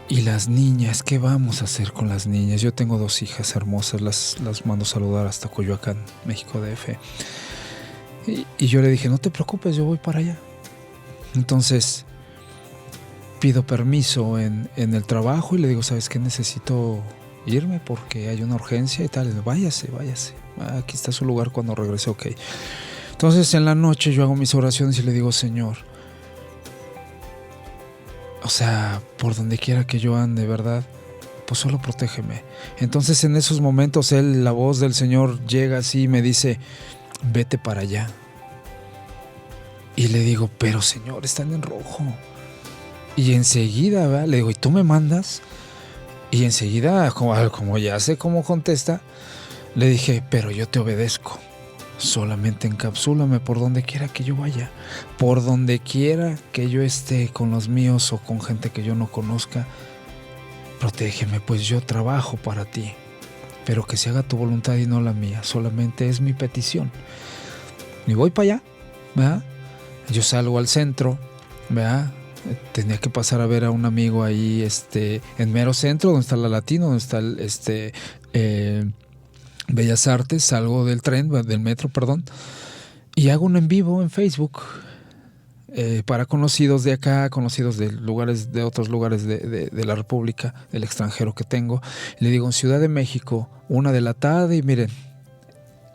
Y las niñas, ¿qué vamos a hacer con las niñas? Yo tengo 2 hijas hermosas, las mando a saludar hasta Coyoacán, México DF. Y yo le dije, no te preocupes, yo voy para allá. Entonces pido permiso en el trabajo y le digo, ¿sabes qué? Necesito irme porque hay una urgencia y tal. Váyase. Aquí está su lugar cuando regrese, ok. Entonces en la noche yo hago mis oraciones y le digo, Señor, o sea, por donde quiera que yo ande, ¿verdad? Pues solo protégeme. Entonces en esos momentos la voz del Señor llega así y me dice, vete para allá. Y le digo, pero Señor, están en rojo. Y enseguida, ¿verdad? Le digo, ¿y tú me mandas? Y enseguida, como ya sé cómo contesta, le dije, pero yo te obedezco. Solamente encapsúlame por donde quiera que yo vaya. Por donde quiera que yo esté con los míos o con gente que yo no conozca. Protégeme, pues yo trabajo para ti. Pero que se haga tu voluntad y no la mía. Solamente es mi petición. Y voy para allá, ¿verdad? Yo salgo al centro, ¿verdad? Tenía que pasar a ver a un amigo ahí en mero centro, donde está la Latino, donde está Bellas Artes. Salgo del metro, y hago un en vivo en Facebook para conocidos de acá, conocidos de otros lugares de la República, del extranjero que tengo. Le digo, en Ciudad de México, 1 de la tarde, y miren,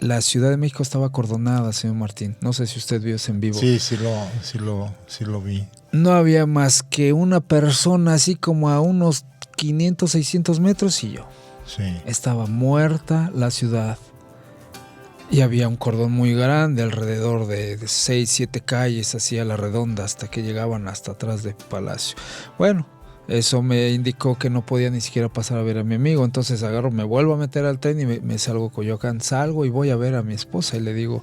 la Ciudad de México estaba acordonada, señor Martín. No sé si usted vio ese en vivo. Sí lo vi. No había más que una persona así como a unos 500, 600 metros y yo. Sí. Estaba muerta la ciudad. Y había un cordón muy grande, alrededor de 6, 7 calles, así a la redonda, hasta que llegaban hasta atrás del Palacio. Bueno, eso me indicó que no podía ni siquiera pasar a ver a mi amigo. Entonces agarro, me vuelvo a meter al tren y me salgo a Coyoacán. Salgo y voy a ver a mi esposa y le digo,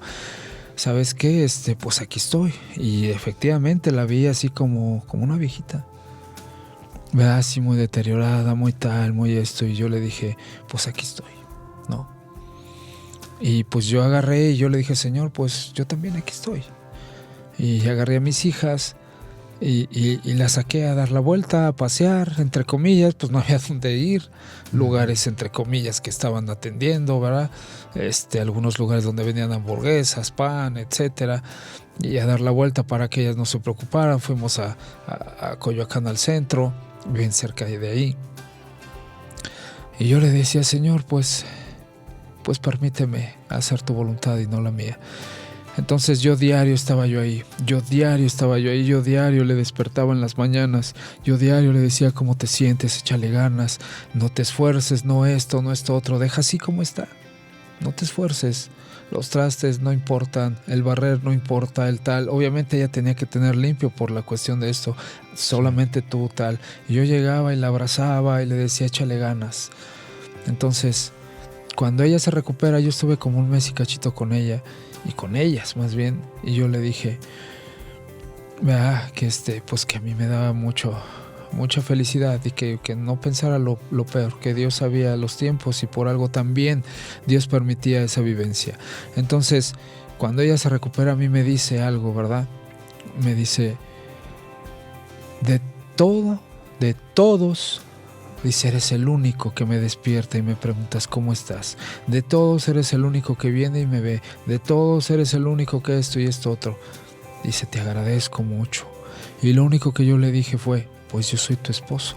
¿sabes qué? Pues aquí estoy. Y efectivamente la vi así como una viejita. Así muy deteriorada, muy tal, muy esto. Y yo le dije, pues aquí estoy, ¿no? Y pues yo agarré y yo le dije, Señor, pues yo también aquí estoy. Y agarré a mis hijas y las saqué a dar la vuelta, a pasear, entre comillas, pues no había dónde ir. Lugares, entre comillas, que estaban atendiendo, ¿verdad? Algunos lugares donde vendían hamburguesas, pan, etcétera. Y a dar la vuelta para que ellas no se preocuparan. Fuimos a Coyoacán al centro, bien cerca de ahí. Y yo le decía, Señor, pues permíteme hacer tu voluntad y no la mía. Entonces yo diario estaba yo ahí, yo diario le despertaba en las mañanas, yo diario le decía, ¿cómo te sientes? Échale ganas, no te esfuerces, no esto otro, deja así como está, no te esfuerces. Los trastes no importan, el barrer no importa, el tal. Obviamente ella tenía que tener limpio por la cuestión de esto, solamente tú tal. Y yo llegaba y la abrazaba y le decía, échale ganas. Entonces, cuando ella se recupera, yo estuve como 1 mes y cachito con ella, y con ellas más bien, y yo le dije, que pues que a mí me daba mucha felicidad y que no pensara lo peor, que Dios sabía los tiempos y por algo también Dios permitía esa vivencia. Entonces, cuando ella se recupera, a mí me dice algo, ¿verdad? Me dice, de todos, dice, eres el único que me despierta y me preguntas cómo estás. De todos eres el único que viene y me ve. De todos eres el único que esto y esto otro. Dice, te agradezco mucho. Y lo único que yo le dije fue, pues yo soy tu esposo.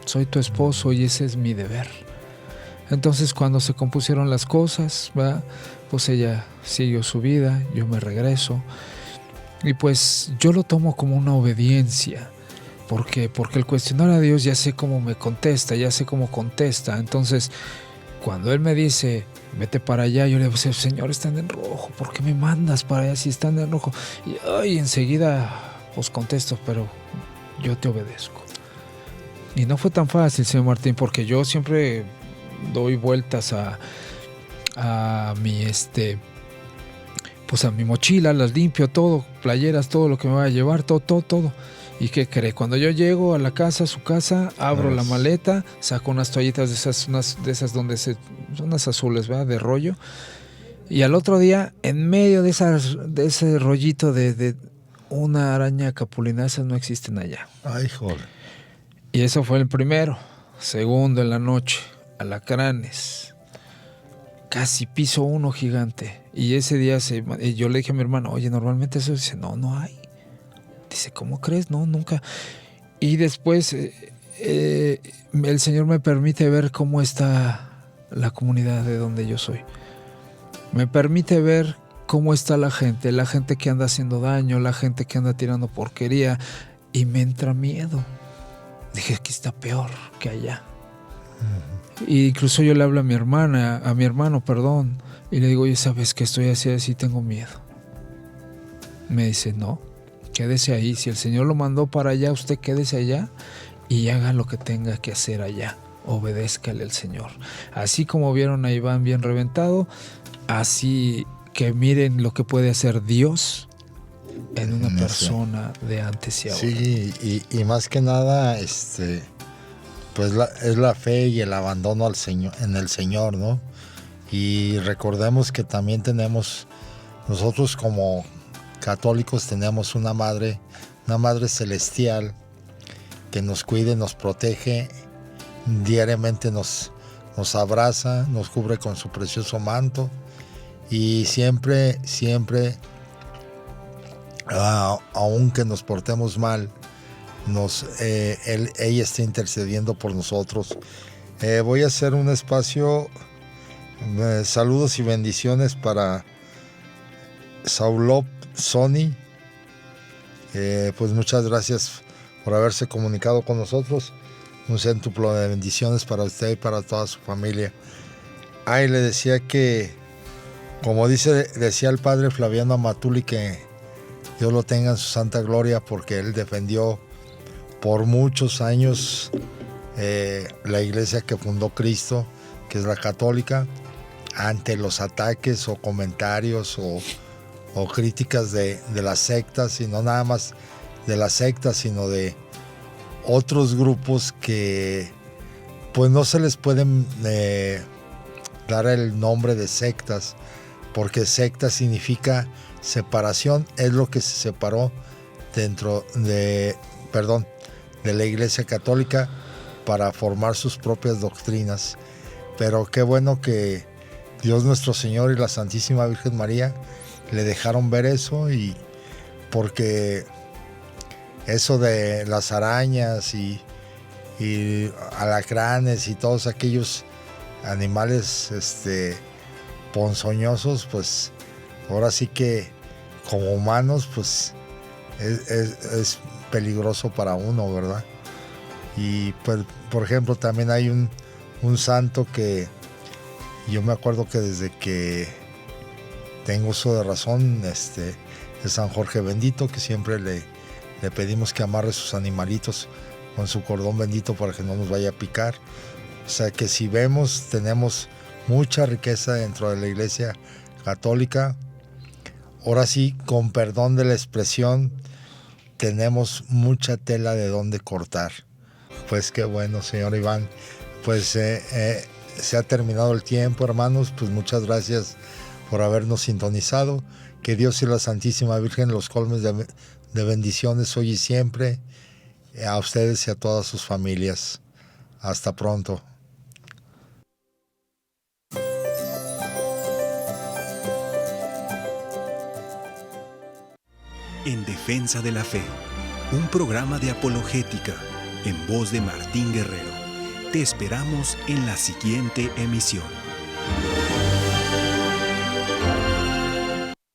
Soy tu esposo y ese es mi deber. Entonces cuando se compusieron las cosas, ¿verdad? Pues ella siguió su vida, yo me regreso. Y pues yo lo tomo como una obediencia. Porque el cuestionar a Dios ya sé cómo me contesta, ya sé cómo contesta. Entonces, cuando Él me dice, vete para allá, yo le digo, Señor, están en rojo, ¿por qué me mandas para allá si están en rojo? Y enseguida, pues contesto, pero yo te obedezco. Y no fue tan fácil, señor Martín, porque yo siempre doy vueltas a mi pues a mi mochila, las limpio, todo, playeras, todo lo que me va a llevar, todo. ¿Y qué cree? Cuando yo llego a la casa, a su casa, abro la maleta, saco unas toallitas de esas donde son unas azules, ¿verdad? De rollo. Y al otro día, en medio de ese rollito de una araña capulina, esas no existen allá. Ay, joder. Y eso fue el primero. Segundo, en la noche, alacranes. Casi piso 1 gigante. Y ese día yo le dije a mi hermano, oye, normalmente eso, dice, no hay. Dice, ¿cómo crees? No, nunca. Y después el Señor me permite ver cómo está la comunidad de donde yo soy. Me permite ver cómo está la gente que anda haciendo daño, la gente que anda tirando porquería, y me entra miedo. Dije, aquí está peor que allá. Y incluso yo le hablo a mi hermano, y le digo, oye, ¿sabes que estoy así, tengo miedo? Me dice, no, quédese ahí. Si el Señor lo mandó para allá, usted quédese allá y haga lo que tenga que hacer allá. Obedézcale al Señor. Así como vieron a Iván bien reventado, así que miren lo que puede hacer Dios en una persona de antes y ahora. Sí, y más que nada, pues es la fe y el abandono en el Señor, ¿no? Y recordemos que también nosotros como católicos tenemos una madre celestial que nos cuida y nos protege, diariamente nos abraza, nos cubre con su precioso manto, y siempre, aunque nos portemos mal, ella está intercediendo por nosotros. Voy a hacer un espacio, saludos y bendiciones para Saulop Sony. Pues muchas gracias por haberse comunicado con nosotros. Un céntuplo de bendiciones para usted y para toda su familia. Y le decía que, como decía el padre Flaviano Amatuli, que Dios lo tenga en su santa gloria, porque él defendió por muchos años la iglesia que fundó Cristo, que es la católica, ante los ataques o comentarios o críticas de las sectas, y no nada más de las sectas, sino de otros grupos que pues no se les pueden dar el nombre de sectas, porque secta significa separación, es lo que se separó dentro de la Iglesia Católica para formar sus propias doctrinas. Pero qué bueno que Dios nuestro Señor y la Santísima Virgen María le dejaron ver eso, y porque eso de las arañas y alacranes y todos aquellos animales ponzoñosos, pues ahora sí que como humanos pues es peligroso para uno, ¿verdad? Y pues, por ejemplo, también hay un santo que yo me acuerdo que desde que tengo uso de razón, es San Jorge Bendito, que siempre le pedimos que amarre sus animalitos con su cordón bendito para que no nos vaya a picar. O sea que si vemos, tenemos mucha riqueza dentro de la Iglesia Católica. Ahora sí, con perdón de la expresión, tenemos mucha tela de dónde cortar. Pues qué bueno, señor Iván. Pues se ha terminado el tiempo, hermanos. Pues muchas gracias por habernos sintonizado. Que Dios y la Santísima Virgen los colmes de bendiciones hoy y siempre, a ustedes y a todas sus familias. Hasta pronto. En Defensa de la Fe, un programa de apologética en voz de Martín Guerrero. Te esperamos en la siguiente emisión.